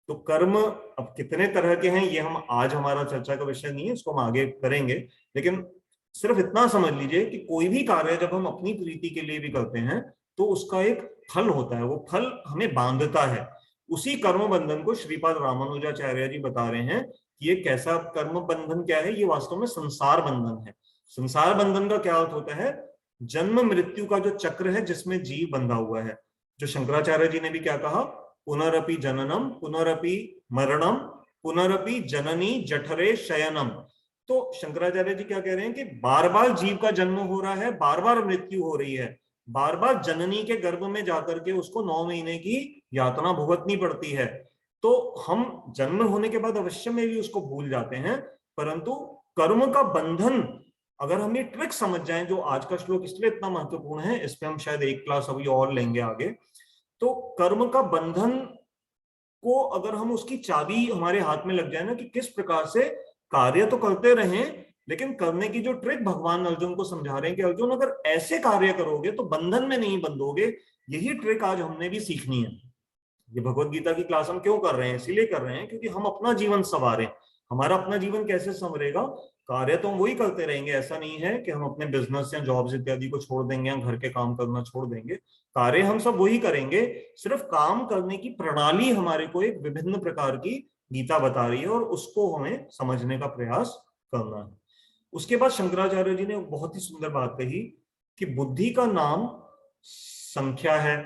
तो कर्म अब कितने तरह के हैं ये हम आज, हमारा चर्चा का विषय नहीं है, इसको हम आगे करेंगे। लेकिन सिर्फ इतना समझ लीजिए कि कोई भी कार्य जब हम अपनी प्रीति के लिए भी करते हैं तो उसका एक फल होता है, वो फल हमें बांधता है। उसी कर्म बंधन को श्रीपाद रामानुजाचार्य जी बता रहे हैं कि ये कैसा कर्म बंधन क्या है? ये वास्तव में संसार बंधन है। संसार बंधन का क्या अर्थ होता है? जन्म मृत्यु का जो चक्र है जिसमें जीव बंधा हुआ है। जो शंकराचार्य जी ने भी क्या कहा? पुनरपि जननम पुनरपि मरणम पुनरपि जननी जठरे शयनम। तो शंकराचार्य जी क्या कह रहे हैं कि बार बार जीव का जन्म हो रहा है, बार बार मृत्यु हो रही है, बार बार जननी के गर्भ में जाकर के उसको 9 महीने की यातना भुगतनी पड़ती है। तो हम जन्म होने के बाद अवश्य में भी उसको भूल जाते हैं, परंतु कर्म का बंधन अगर हम ये ट्रिक समझ जाएं, जो आज का श्लोक इसलिए इतना महत्वपूर्ण है, इस पे हम शायद एक क्लास अभी और लेंगे आगे। तो कर्म का बंधन को अगर हम, उसकी चाबी हमारे हाथ में लग जाए ना, कि किस प्रकार से कार्य तो करते रहें लेकिन करने की जो ट्रिक भगवान अर्जुन को समझा रहे हैं कि अर्जुन अगर ऐसे कार्य करोगे तो बंधन में नहीं बंधोगे, यही ट्रिक आज हमने भी सीखनी है। ये भगवत गीता की क्लास हम क्यों कर रहे हैं? इसीलिए कर रहे हैं क्योंकि हम अपना जीवन संवारें। हमारा अपना जीवन कैसे संवरेगा? कार्य तो हम वही करते रहेंगे, ऐसा नहीं है कि हम अपने बिजनेस या जॉब्स इत्यादि को छोड़ देंगे या घर के काम करना छोड़ देंगे। कार्य हम सब वही करेंगे, सिर्फ काम करने की प्रणाली हमारे को एक विभिन्न प्रकार की गीता बता रही है और उसको हमें समझने का प्रयास करना है। उसके बाद शंकराचार्य जी ने बहुत ही सुंदर बात कही कि बुद्धि का नाम संख्या है।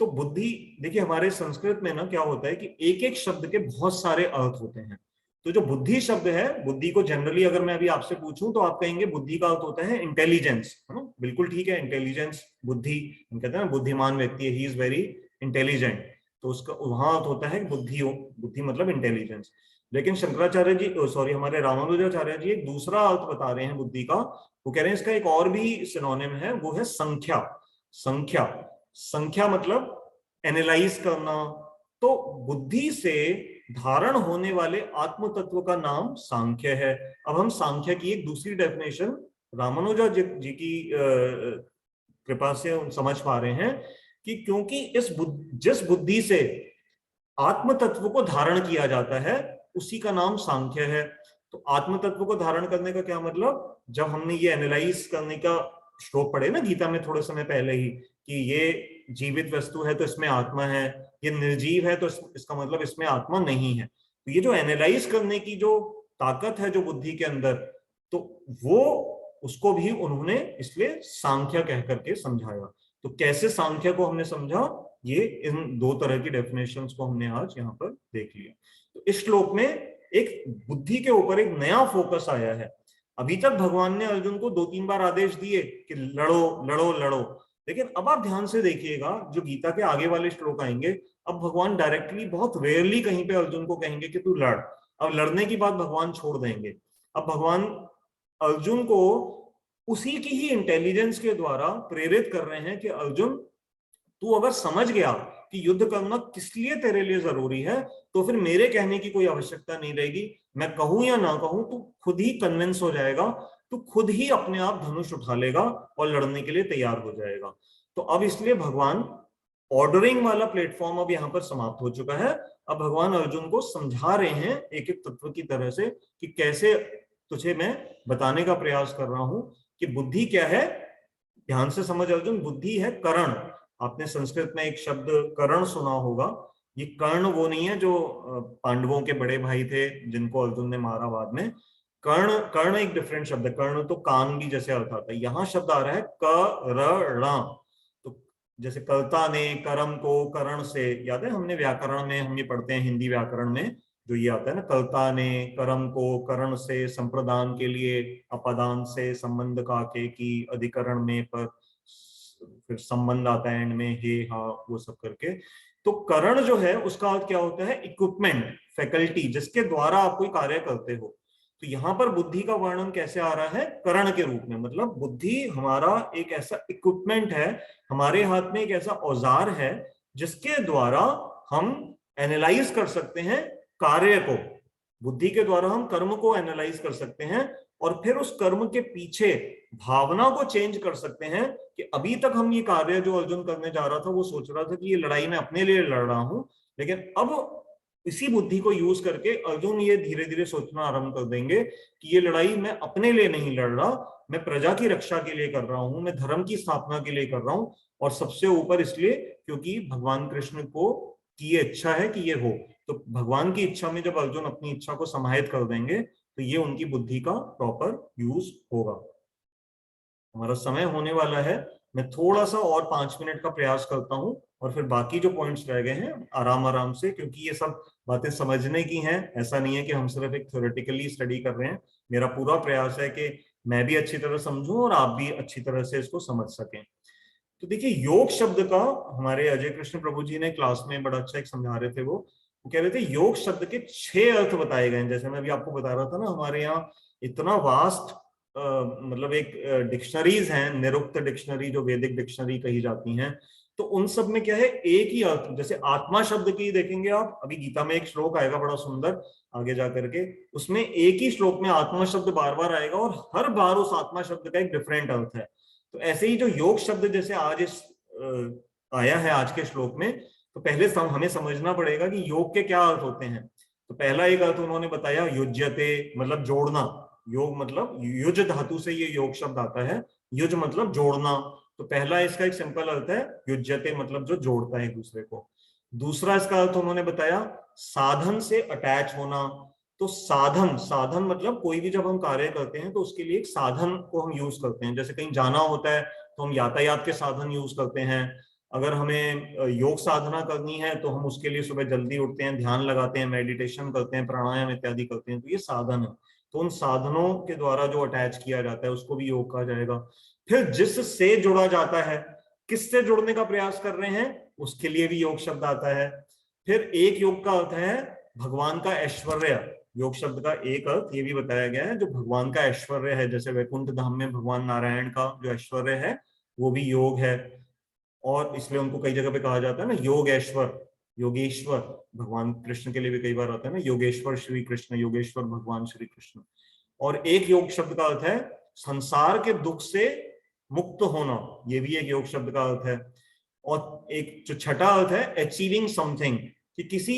तो बुद्धि, देखिए हमारे संस्कृत में ना क्या होता है कि एक एक शब्द के बहुत सारे अर्थ होते हैं। तो जो बुद्धि शब्द है, बुद्धि को जनरली अगर मैं अभी आपसे पूछूं तो आप कहेंगे बुद्धि का अर्थ होता है इंटेलिजेंस, है ना? बिल्कुल ठीक है, इंटेलिजेंस, बुद्धि, हम कहते हैं ना बुद्धिमान व्यक्ति है, ही इज वेरी इंटेलिजेंट, तो उसका वहां अर्थ होता है बुद्धि हो, बुद्धि मतलब इंटेलिजेंस। लेकिन शंकराचार्य जी, सॉरी, हमारे रामानुजाचार्य जी एक दूसरा अर्थ बता रहे हैं बुद्धि का। वो कह रहे हैं इसका एक और भी सिनोनिम है, वो है संख्या। संख्या, संख्या मतलब एनालाइज करना। तो बुद्धि से धारण होने वाले आत्म तत्व का नाम सांख्य है। अब हम सांख्य की एक दूसरी डेफिनेशन रामानुजा जी की कृपा से समझ पा रहे हैं कि क्योंकि जिस बुद्धि से आत्म तत्व को धारण किया जाता है उसी का नाम सांख्य है। तो आत्म तत्व को धारण करने का क्या मतलब? जब हमने ये एनालाइज करने का श्लोक पढ़े ना गीता में थोड़े समय पहले ही, कि ये जीवित वस्तु है तो इसमें आत्मा है, ये निर्जीव है तो इसका मतलब इसमें आत्मा नहीं है। तो ये जो एनालाइज करने की जो ताकत है जो बुद्धि के अंदर, तो वो उसको भी उन्होंने इसलिए सांख्य कह करके समझाया। तो कैसे सांख्य को हमने समझा, ये इन दो तरह की डेफिनेशंस को हमने आज यहाँ पर देख लिया। तो इस श्लोक में एक बुद्धि के ऊपर एक नया फोकस आया है। अभी तक भगवान ने अर्जुन को 2-3 बार आदेश दिए कि लड़ो लड़ो लड़ो, लेकिन अब आप ध्यान से देखिएगा जो गीता के आगे वाले श्लोक आएंगे, अब भगवान डायरेक्टली बहुत रेयरली कहीं पे अर्जुन को कहेंगे कि तू लड़। अब लड़ने की बात भगवान छोड़ देंगे। अब भगवान अर्जुन को उसी की ही इंटेलिजेंस के द्वारा प्रेरित कर रहे हैं कि अर्जुन, तू अगर समझ गया कि युद्ध करना किस लिए तेरे लिए जरूरी है, तो फिर मेरे कहने की कोई आवश्यकता नहीं रहेगी। मैं कहूं या ना कहूं, तू खुद ही कन्विंस हो जाएगा, तू खुद ही अपने आप धनुष उठा लेगा और लड़ने के लिए तैयार हो जाएगा। तो अब इसलिए भगवान ऑर्डरिंग वाला प्लेटफॉर्म अब यहां पर समाप्त हो चुका है। अब भगवान अर्जुन को समझा रहे हैं एक एक तत्व की तरह से कि कैसे तुझे मैं बताने का प्रयास कर रहा हूं कि बुद्धि क्या है। ध्यान से समझ अर्जुन, बुद्धि है करण। आपने संस्कृत में एक शब्द कर्ण सुना होगा। ये कर्ण वो नहीं है जो पांडवों के बड़े भाई थे जिनको अर्जुन ने मारा बाद में। कर्ण, कर्ण एक डिफरेंट शब्द है। कर्ण तो कान भी जैसे अर्थ आता है, यहाँ शब्द आ रहा है करण। तो जैसे कर्ता ने कर्म को करण से, याद है हमने व्याकरण में हम ये पढ़ते हैं हिंदी व्याकरण में जो ये आता है ना, कर्ता ने कर्म को करण से संप्रदान के लिए अपादान से संबंध का के की अधिकरण में पर फिर संबंध आता है एंड में हे हा वो सब करके। तो करण जो है उसका अर्थ क्या होता है? इक्विपमेंट, फैकल्टी, जिसके द्वारा आप कोई कार्य करते हो। तो यहाँ पर बुद्धि का वर्णन कैसे आ रहा है? करण के रूप में। मतलब बुद्धि हमारा एक ऐसा इक्विपमेंट है, हमारे हाथ में एक ऐसा औजार है जिसके द्वारा हम एनालाइज कर सकते हैं कार्य को। बुद्धि के द्वारा हम कर्म को एनालाइज कर सकते हैं और फिर उस कर्म के पीछे भावना को चेंज कर सकते हैं कि अभी तक हम ये कार्य जो अर्जुन करने जा रहा था वो सोच रहा था कि ये लड़ाई मैं अपने लिए लड़ रहा हूं, लेकिन अब इसी बुद्धि को यूज करके अर्जुन ये धीरे धीरे सोचना आरंभ कर देंगे कि ये लड़ाई मैं अपने लिए नहीं लड़ रहा, मैं प्रजा की रक्षा के लिए कर रहा हूं, मैं धर्म की स्थापना के लिए कर रहा हूं, और सबसे ऊपर इसलिए क्योंकि भगवान कृष्ण को की ये इच्छा है कि ये हो। तो भगवान की इच्छा में जब अर्जुन अपनी इच्छा को समाहित कर देंगे तो ये उनकी बुद्धि का प्रॉपर यूज होगा। हमारा समय होने वाला है, मैं थोड़ा सा और 5 मिनट का प्रयास करता हूं और फिर बाकी जो पॉइंट्स रह गए हैं आराम आराम से, क्योंकि ये सब बातें समझने की हैं। ऐसा नहीं है कि हम सिर्फ एक थ्योरेटिकली स्टडी कर रहे हैं। मेरा पूरा प्रयास है कि मैं भी अच्छी तरह समझूं और आप भी अच्छी तरह से इसको समझ सकें। तो देखिए, योग शब्द का हमारे अजय कृष्ण प्रभु जी ने क्लास में बड़ा अच्छा एक समझा रहे थे। वो कह रहे थे योग शब्द के 6 अर्थ बताए गए हैं। जैसे मैं अभी आपको बता रहा था ना, हमारे यहाँ इतना वास्ट मतलब एक डिक्शनरीज हैं, निरुक्त डिक्शनरी जो वैदिक डिक्शनरी कही जाती हैं। तो उन सब में क्या है, एक ही अर्थ। जैसे आत्मा शब्द की देखेंगे आप, अभी गीता में एक श्लोक आएगा बड़ा सुंदर आगे जाकर के, उसमें एक ही श्लोक में आत्मा शब्द बार बार आएगा और हर बार उस आत्मा शब्द का एक डिफरेंट अर्थ है। तो ऐसे ही जो योग शब्द जैसे आज इस आया है आज के श्लोक में, तो पहले हमें समझना पड़ेगा कि योग के क्या अर्थ होते हैं। तो पहला एक अर्थ उन्होंने बताया युज्यते, मतलब जोड़ना। योग मतलब युज धातु से ये योग शब्द आता है, युज मतलब जोड़ना। तो पहला इसका एक सिंपल अर्थ है युज्यते, मतलब जो जोड़ता है एक दूसरे को। दूसरा इसका अर्थ उन्होंने बताया साधन से अटैच होना। तो साधन, साधन मतलब कोई भी जब हम कार्य करते हैं तो उसके लिए एक साधन को हम यूज करते हैं। जैसे कहीं जाना होता है तो हम यातायात के साधन यूज करते हैं। अगर हमें योग साधना करनी है तो हम उसके लिए सुबह जल्दी उठते हैं, ध्यान लगाते हैं, मेडिटेशन करते हैं, प्राणायाम इत्यादि करते हैं। तो ये साधन है। तो उन साधनों के द्वारा जो अटैच किया जाता है उसको भी योग कहा जाएगा। फिर जिससे जुड़ा जाता है, किससे जुड़ने का प्रयास कर रहे हैं, उसके लिए भी योग शब्द आता है। फिर एक योग का अर्थ है भगवान का ऐश्वर्य। योग शब्द का एक अर्थ ये भी बताया गया है जो भगवान का ऐश्वर्य है, जैसे वैकुंठ धाम में भगवान नारायण का जो ऐश्वर्य है वो भी योग है। और इसलिए उनको कई जगह पे कहा जाता है ना योगेश्वर, योगेश्वर। भगवान कृष्ण के लिए भी कई बार आता है ना योगेश्वर श्री कृष्ण, योगेश्वर भगवान श्री कृष्ण। और एक योग शब्द का अर्थ है संसार के दुख से मुक्त होना, ये भी एक योग शब्द का अर्थ है। और एक जो छठा अर्थ है अचीविंग समथिंग, कि किसी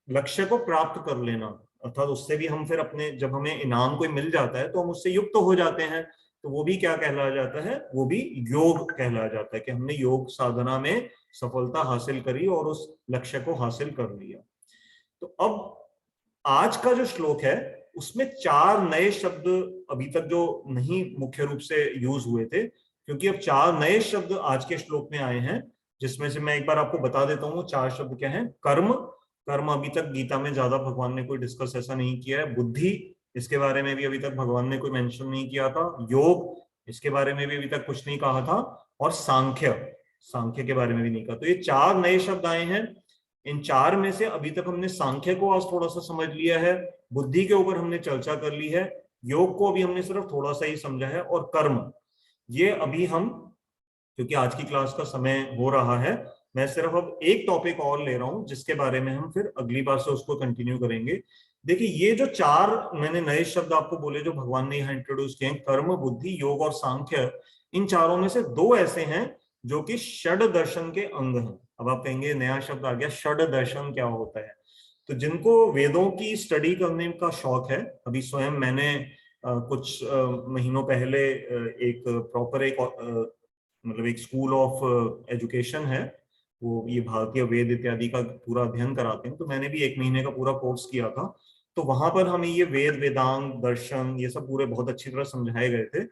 लक्ष्य को प्राप्त कर लेना, अर्थात उससे भी हम फिर अपने, जब हमें इनाम कोई मिल जाता है तो हम उससे युक्त हो जाते हैं। तो वो भी क्या कहलाया जाता है, वो भी योग कहलाया जाता है कि हमने योग साधना में सफलता हासिल करी और उस लक्ष्य को हासिल कर लिया। तो अब आज का जो श्लोक है उसमें 4 नए शब्द अभी तक जो नहीं मुख्य रूप से यूज हुए थे, क्योंकि अब 4 नए शब्द आज के श्लोक में आए हैं, जिसमें से मैं एक बार आपको बता देता हूँ वो 4 शब्द क्या हैं। कर्म, कर्म अभी तक गीता में ज्यादा भगवान ने कोई डिस्कस ऐसा नहीं किया है। बुद्धि, इसके बारे में भी अभी तक भगवान ने कोई मेंशन नहीं किया था। योग, इसके बारे में भी अभी तक कुछ नहीं कहा था। और सांख्य, सांख्य के बारे में भी नहीं कहा। तो ये 4 नए शब्द आए हैं। इन 4 में से अभी तक हमने सांख्य को आज थोड़ा सा समझ लिया है, बुद्धि के ऊपर हमने चर्चा कर ली है, योग को अभी हमने सिर्फ थोड़ा सा ही समझा है, और कर्म ये अभी हम, क्योंकि आज की क्लास का समय हो रहा है, मैं सिर्फ अब एक टॉपिक और ले रहा हूं जिसके बारे में हम फिर अगली बार से उसको कंटिन्यू करेंगे। देखिए ये जो 4 मैंने नए शब्द आपको बोले जो भगवान ने यहाँ इंट्रोड्यूस किए, कर्म, बुद्धि, योग और सांख्य, इन चारों में से 2 ऐसे हैं जो कि षड दर्शन के अंग हैं। अब आप कहेंगे नया शब्द आ गया, षड दर्शन क्या होता है। तो जिनको वेदों की स्टडी करने का शौक है, अभी स्वयं मैंने कुछ महीनों पहले एक प्रॉपर एक मतलब एक स्कूल ऑफ एजुकेशन है, वो ये भारतीय वेद इत्यादि का पूरा अध्ययन कराते हैं, तो मैंने भी 1 महीने का पूरा कोर्स किया था। तो वहां पर हमें ये वेद, वेदांग, दर्शन, ये सब पूरे बहुत अच्छी तरह समझाए गए थे।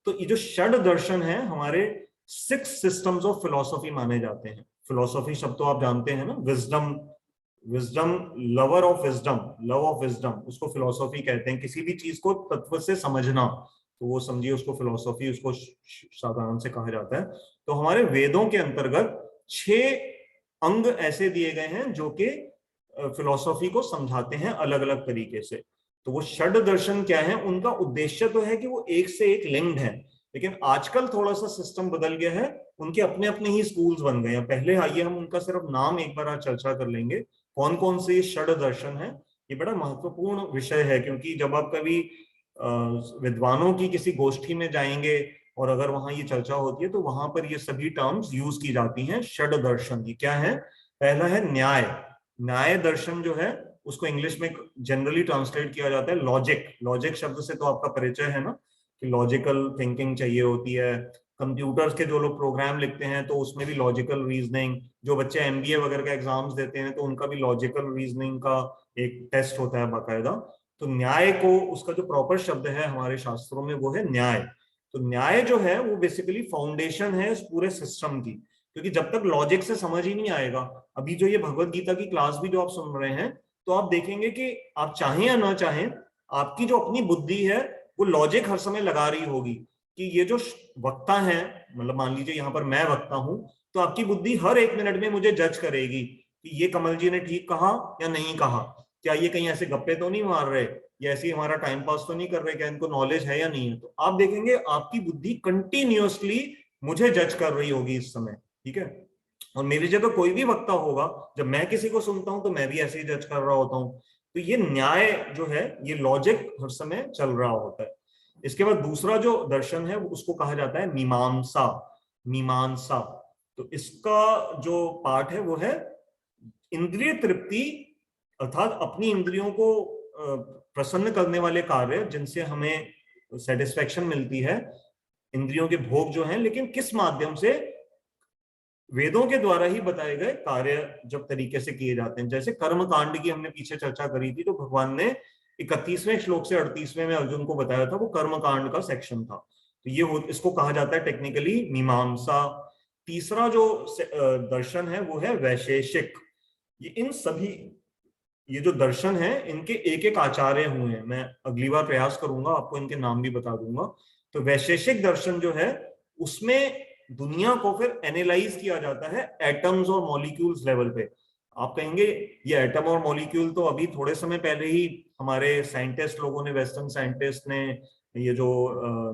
तो ये जो षड दर्शन है हमारे 6 सिस्टम्स ऑफ फिलोसॉफी माने जाते हैं। फिलोसॉफी शब्द तो आप जानते हैं ना, wisdom, wisdom, lover of wisdom, love of wisdom, उसको फिलोसॉफी कहते हैं। किसी भी चीज को तत्व से समझना, तो वो समझिए उसको फिलोसॉफी, उसको साधारण से कहा जाता है। तो हमारे वेदों के अंतर्गत 6 अंग ऐसे दिए गए हैं जो कि फिलोसॉफी को समझाते हैं अलग अलग तरीके से। तो वो षड दर्शन क्या है, उनका उद्देश्य तो है कि वो एक से एक लिंक्ड है, लेकिन आजकल थोड़ा सा सिस्टम बदल गया है, उनके अपने अपने ही स्कूल्स बन गए हैं। पहले आइए हम उनका सिर्फ नाम एक बार आज चर्चा कर लेंगे, कौन कौन से ये षड दर्शन है। ये बड़ा महत्वपूर्ण विषय है, क्योंकि जब आप कभी विद्वानों की किसी गोष्ठी में जाएंगे और अगर वहां ये चर्चा होती है तो वहां पर ये सभी टर्म्स यूज की जाती हैं। षड दर्शन ये क्या है, पहला है न्याय। न्याय दर्शन जो है उसको इंग्लिश में जनरली ट्रांसलेट किया जाता है लॉजिक। लॉजिक शब्द से तो आपका परिचय है ना, कि लॉजिकल थिंकिंग चाहिए होती है। कंप्यूटर्स के जो लोग प्रोग्राम लिखते हैं तो उसमें भी लॉजिकल रीजनिंग, जो बच्चे एमबीए वगैरह के एग्जाम्स देते हैं तो उनका भी लॉजिकल रीजनिंग का एक टेस्ट होता है बाकायदा। तो न्याय को, उसका जो प्रॉपर शब्द है हमारे शास्त्रों में वो है न्याय। तो न्याय जो है वो बेसिकली फाउंडेशन है उस पूरे सिस्टम की, क्योंकि जब तक लॉजिक से समझ ही नहीं आएगा, अभी जो ये भगवत गीता की क्लास भी जो आप सुन रहे हैं, तो आप देखेंगे कि आप चाहें या ना चाहें, आपकी जो अपनी बुद्धि है वो लॉजिक हर समय लगा रही होगी कि ये जो वक्ता है, मतलब मान लीजिए यहाँ पर मैं वक्ता हूं, तो आपकी बुद्धि हर 1 मिनट में मुझे जज करेगी कि ये कमल जी ने ठीक कहा या नहीं कहा, क्या ये कहीं ऐसे गप्पे तो नहीं मार रहे, या ऐसे हमारा टाइम पास तो नहीं कर रहे, क्या इनको नॉलेज है या नहीं है। तो आप देखेंगे आपकी बुद्धि कंटिन्यूअसली मुझे जज कर रही होगी इस समय, ठीक है। और मेरी जगह कोई भी वक्ता होगा, जब मैं किसी को सुनता हूं तो मैं भी ऐसे ही जज कर रहा होता हूं। तो ये न्याय जो है, ये लॉजिक हर समय चल रहा होता है। इसके बाद दूसरा जो दर्शन है उसको कहा जाता है मीमांसा। मीमांसा, तो इसका जो पार्ट है वो है इंद्रिय तृप्ति अर्थात अपनी इंद्रियों को प्रसन्न करने वाले कार्य जिनसे हमें सेटिस्फेक्शन मिलती है, इंद्रियों के भोग जो हैं, लेकिन किस माध्यम से? वेदों के द्वारा ही बताए गए कार्य जब तरीके से किए जाते हैं। जैसे कर्म कांड की हमने पीछे चर्चा करी थी, जो भगवान ने 31वें श्लोक से 38वें में अर्जुन को बताया था, वो कर्म कांड का सेक्शन था। तो ये इसको कहा जाता है टेक्निकली मीमांसा। तीसरा जो दर्शन है वो है वैशेषिक। ये इन सभी ये जो दर्शन है इनके एक एक आचार्य हुए हैं। मैं अगली बार प्रयास करूंगा, आपको इनके नाम भी बता दूंगा। तो वैशेषिक दर्शन जो है उसमें दुनिया को फिर एनालाइज किया जाता है एटम्स और मॉलिक्यूल्स लेवल पे। आप कहेंगे ये एटम और मॉलिक्यूल तो अभी थोड़े समय पहले ही हमारे साइंटिस्ट लोगों ने, वेस्टर्न साइंटिस्ट ने, ये जो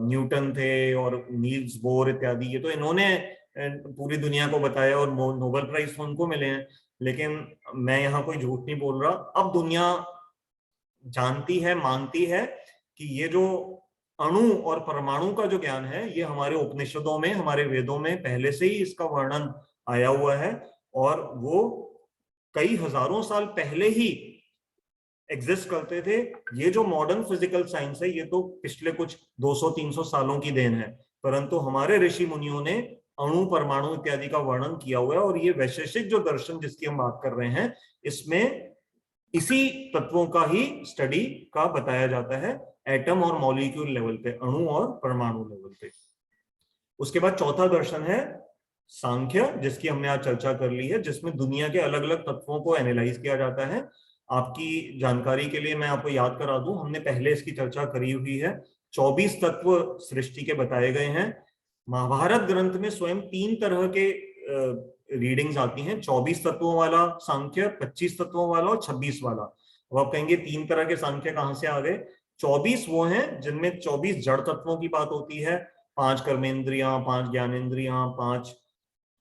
न्यूटन थे और नील्स बोर इत्यादि, ये तो इन्होंने पूरी दुनिया को बताया और नोबेल प्राइज तो उनको मिले हैं। लेकिन मैं यहाँ कोई झूठ नहीं बोल रहा। अब दुनिया जानती है, मानती है कि ये जो अणु और परमाणु का जो ज्ञान है ये हमारे उपनिषदों में, हमारे वेदों में पहले से ही इसका वर्णन आया हुआ है, और वो कई हजारों साल पहले ही एग्जिस्ट करते थे। ये जो मॉडर्न फिजिकल साइंस है ये तो पिछले कुछ 200-300 सालों की देन है, परंतु हमारे ऋषि मुनियों ने अणु, परमाणु इत्यादि का वर्णन किया हुआ है। और ये वैशेषिक जो दर्शन जिसकी हम बात कर रहे हैं, इसमें इसी तत्वों का ही स्टडी का बताया जाता है एटम और मॉलिक्यूल लेवल पे, अणु और परमाणु लेवल पे। उसके बाद चौथा दर्शन है सांख्य, जिसकी हमने आज चर्चा कर ली है, जिसमें दुनिया के अलग अलग तत्वों को एनालाइज किया जाता है। आपकी जानकारी के लिए मैं आपको याद करा दूं, हमने पहले इसकी चर्चा करी हुई है। 24 तत्व सृष्टि के बताए गए हैं। महाभारत ग्रंथ में स्वयं 3 तरह के रीडिंग्स आती हैं, 24 तत्वों वाला सांख्य, 25 तत्वों वाला और 26 वाला। अब आप कहेंगे 3 तरह के सांख्य कहां से आ गए? 24 वो हैं जिनमें 24 जड़ तत्वों की बात होती है, 5 कर्मेंद्रियां, 5 ज्ञानेन्द्रियां, 5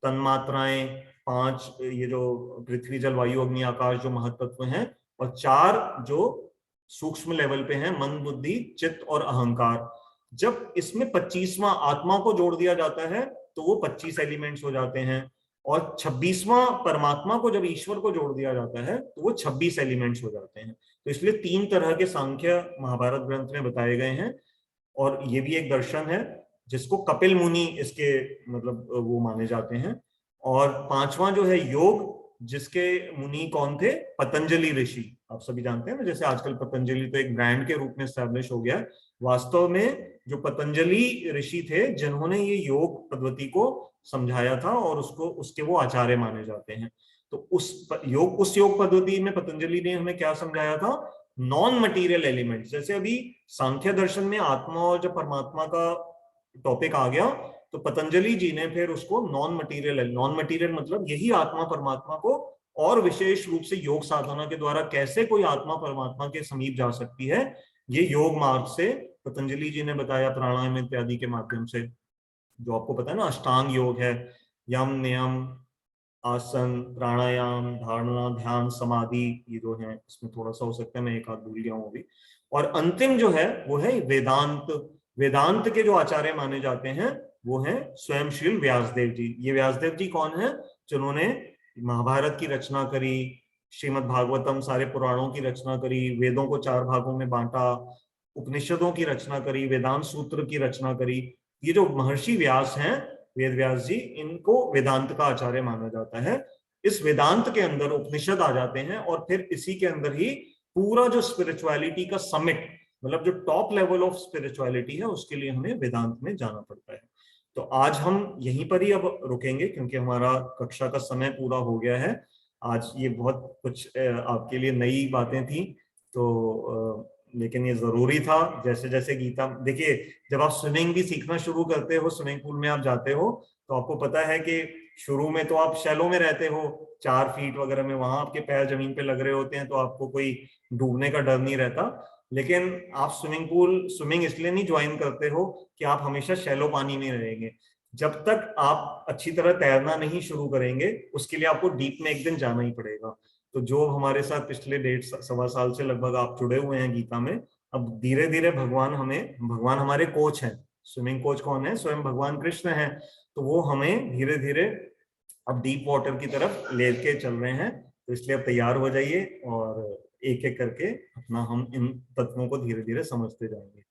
तन्मात्राएं, 5 ये जो पृथ्वी जल वायु अग्नि आकाश जो महत्त्व हैं, और 4 जो सूक्ष्म लेवल पे हैं, मन बुद्धि चित्त और अहंकार। जब इसमें 25वां आत्मा को जोड़ दिया जाता है तो वो 25 एलिमेंट्स हो जाते हैं, और 26वां परमात्मा को जब ईश्वर को जोड़ दिया जाता है तो वो 26 एलिमेंट्स हो जाते हैं। तो इसलिए 3 तरह के सांख्य महाभारत ग्रंथ में बताए गए हैं। और ये भी एक दर्शन है जिसको कपिल मुनि इसके मतलब वो माने जाते हैं। और 5वां जो है योग, जिसके मुनि कौन थे? पतंजलि ऋषि। आप सभी जानते हैं ना, जैसे आजकल पतंजलि तो एक ब्रांड के रूप में स्टैब्लिश हो गया है। वास्तव में जो पतंजलि ऋषि थे जिन्होंने ये योग पद्धति को समझाया था और उसको उसके वो आचार्य माने जाते हैं। तो उस योग पद्धति में पतंजलि ने हमें क्या समझाया था? Non material elements. जैसे अभी सांख्य दर्शन में आत्मा और जब परमात्मा का टॉपिक आ गया तो पतंजलि जी ने फिर उसको नॉन मटीरियल मतलब यही आत्मा परमात्मा को और विशेष रूप से योग साधना के द्वारा कैसे कोई आत्मा परमात्मा के समीप जा सकती है, ये योग मार्ग से पतंजलि जी ने बताया, प्राणायाम इत्यादि के माध्यम से। जो आपको पता है ना, अष्टांग योग है, यम नियम आसन प्राणायाम धारणा ध्यान समाधि, ये जो है इसमें थोड़ा सा हो सकता है मैं एक आध भूल गया हूं अभी। और अंतिम जो है वो है वेदांत। वेदांत के जो आचार्य माने जाते हैं वो हैं स्वयं श्री व्यासदेव जी। ये व्यासदेव जी कौन है? जिन्होंने महाभारत की रचना करी, श्रीमद् भागवतम सारे पुराणों की रचना करी, वेदों को 4 भागों में बांटा, उपनिषदों की रचना करी, वेदांत सूत्र की रचना करी। ये जो महर्षि व्यास हैं, वेद व्यास जी, इनको वेदांत का आचार्य माना जाता है। इस वेदांत के अंदर उपनिषद आ जाते हैं और फिर इसी के अंदर ही पूरा जो स्पिरिचुअलिटी का समिट, मतलब जो टॉप लेवल ऑफ स्पिरिचुअलिटी है, उसके लिए हमें वेदांत में जाना पड़ता है। तो आज हम यहीं पर ही अब रुकेंगे क्योंकि हमारा कक्षा का समय पूरा हो गया है। आज ये बहुत कुछ आपके लिए नई बातें थी, तो लेकिन ये जरूरी था। जैसे जैसे गीता, देखिए जब आप स्विमिंग भी सीखना शुरू करते हो, स्विमिंग पूल में आप जाते हो, तो आपको पता है कि शुरू में तो आप शैलो में रहते हो, 4 फीट वगैरह में, वहां आपके पैर जमीन पे लग रहे होते हैं, तो आपको कोई डूबने का डर नहीं रहता। लेकिन आप स्विमिंग इसलिए नहीं ज्वाइन करते हो कि आप हमेशा शैलो पानी में रहेंगे। जब तक आप अच्छी तरह तैरना नहीं शुरू करेंगे, उसके लिए आपको डीप में एक दिन जाना ही पड़ेगा। तो जो हमारे साथ पिछले 1.5-1.25 साल से लगभग आप जुड़े हुए हैं गीता में, अब धीरे धीरे भगवान हमारे कोच हैं। स्विमिंग कोच कौन है? स्वयं भगवान कृष्ण हैं। तो वो हमें धीरे धीरे अब डीप वाटर की तरफ लेके चल रहे हैं। तो इसलिए अब तैयार हो जाइए और एक एक करके अपना हम इन तत्वों को धीरे धीरे समझते जाएंगे।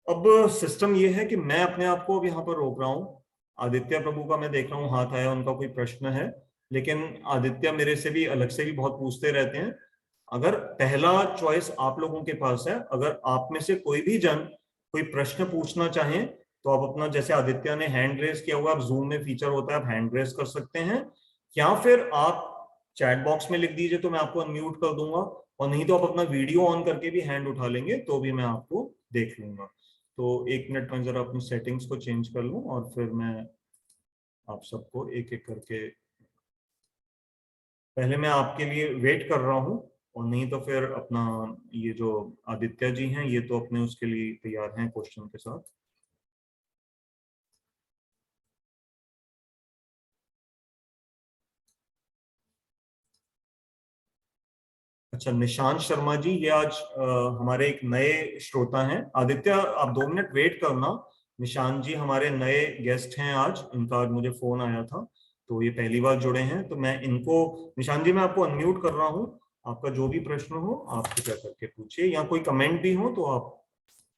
अब सिस्टम ये है कि मैं अपने आप को अब यहाँ पर रोक रहा हूँ। आदित्य प्रभु का मैं देख रहा हूँ हाथ आया, उनका कोई प्रश्न है, लेकिन आदित्य मेरे से भी अलग से भी बहुत पूछते रहते हैं। अगर पहला चॉइस आप लोगों के पास है, अगर आप में से कोई भी जन कोई प्रश्न पूछना चाहें तो आप अपना, जैसे आदित्य ने हैंड रेस किया हुआ, आप जूम में फीचर होता है, आप हैंड रेस कर सकते हैं, या फिर आप चैट बॉक्स में लिख दीजिए तो मैं आपको अनम्यूट कर दूंगा, और नहीं तो आप अपना वीडियो ऑन करके भी हैंड उठा लेंगे तो भी मैं आपको देख लूंगा। तो 1 मिनट में जरा अपनी सेटिंग्स को चेंज कर लूं और फिर मैं आप सबको एक एक करके, पहले मैं आपके लिए वेट कर रहा हूं, और नहीं तो फिर अपना ये जो आदित्य जी हैं ये तो अपने उसके लिए तैयार हैं क्वेश्चन के साथ। अच्छा, निशांत शर्मा जी, ये आज हमारे एक नए श्रोता हैं। आदित्य आप 2 मिनट वेट करना, निशांत जी हमारे नए गेस्ट हैं आज, इनका आज मुझे फोन आया था, तो ये पहली बार जुड़े हैं, तो मैं इनको, निशांत जी मैं आपको अनम्यूट कर रहा हूँ, आपका जो भी प्रश्न हो आप कृपया करके पूछिए, या कोई कमेंट भी हो तो आप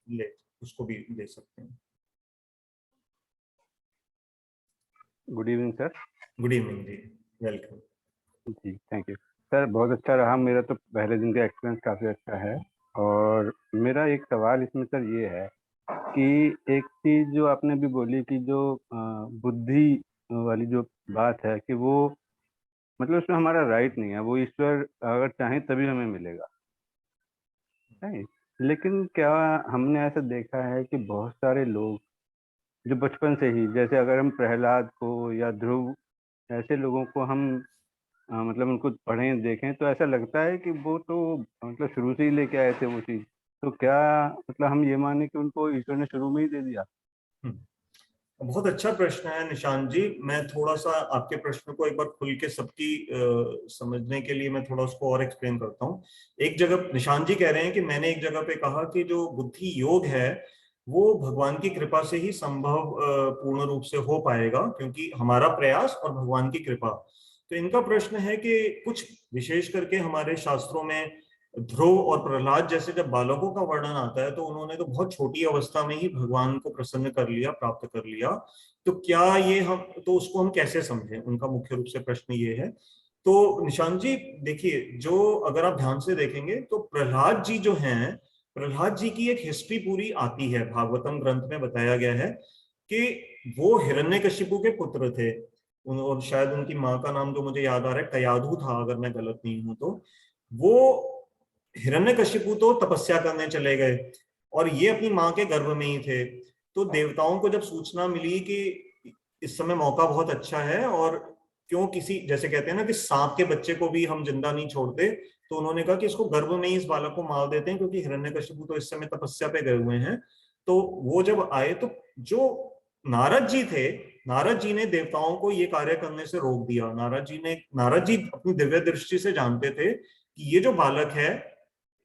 ले उसको भी दे सकते हैं। Good evening sir. Good evening ji, welcome ji, thank you sir. बहुत अच्छा रहा, मेरा तो पहले दिन का एक्सपीरियंस काफ़ी अच्छा है। और मेरा एक सवाल इसमें सर ये है कि एक चीज़ जो आपने भी बोली कि जो बुद्धि वाली जो बात है कि वो मतलब उसमें हमारा राइट नहीं है, वो ईश्वर अगर चाहे तभी हमें मिलेगा, नहीं? लेकिन क्या हमने ऐसा देखा है कि बहुत सारे लोग जो बचपन से ही, जैसे अगर हम प्रहलाद को या ध्रुव ऐसे लोगों को हम मतलब उनको पढ़ें देखें तो ऐसा लगता है कि वो तो मतलब शुरू से ही लेके आए थे वो चीज़। तो क्या मतलब हम ये माने कि उनको ईश्वर ने शुरू में ही दे दिया? बहुत अच्छा प्रश्न है निशांत जी। मैं थोड़ा सा आपके प्रश्न को एक बार खुल के सबकी समझने के लिए मैं थोड़ा उसको और एक्सप्लेन करता हूँ। एक जगह निशांत जी कह रहे हैं कि मैंने एक जगह पे कहा कि जो बुद्धि योग है वो भगवान की कृपा से ही संभव पूर्ण रूप से हो पाएगा, क्योंकि हमारा प्रयास और भगवान की कृपा। तो इनका प्रश्न है कि कुछ विशेष करके हमारे शास्त्रों में ध्रुव और प्रहलाद जैसे जब बालकों का वर्णन आता है तो उन्होंने तो बहुत छोटी अवस्था में ही भगवान को प्रसन्न कर लिया, प्राप्त कर लिया। तो क्या ये हम, तो उसको हम कैसे समझें, उनका मुख्य रूप से प्रश्न ये है। तो निशांत जी देखिए, जो अगर आप ध्यान से देखेंगे तो प्रहलाद जी जो हैं, प्रहलाद जी की एक हिस्ट्री पूरी आती है, भागवतम ग्रंथ में बताया गया है कि वो हिरण्यकशिपु के पुत्र थे। और शायद उनकी माँ का नाम जो मुझे याद आ रहा है कयाधु था, अगर मैं गलत नहीं हूं तो। वो हिरण्यकशिपु तो तपस्या करने चले गए और ये अपनी माँ के गर्भ में ही थे। तो देवताओं को जब सूचना मिली कि इस समय मौका बहुत अच्छा है, और क्यों किसी, जैसे कहते हैं ना कि सांप के बच्चे को भी हम जिंदा नहीं छोड़ते, तो उन्होंने कहा कि इसको गर्भ में ही इस बालक को मार देते हैं, क्योंकि हिरण्यकशिपु तो इस समय तपस्या पे गए हुए हैं। तो वो जब आए तो जो नारद जी थे, नारद जी ने देवताओं को ये कार्य करने से रोक दिया। नारद जी अपनी दिव्य दृष्टि से जानते थे कि ये जो बालक है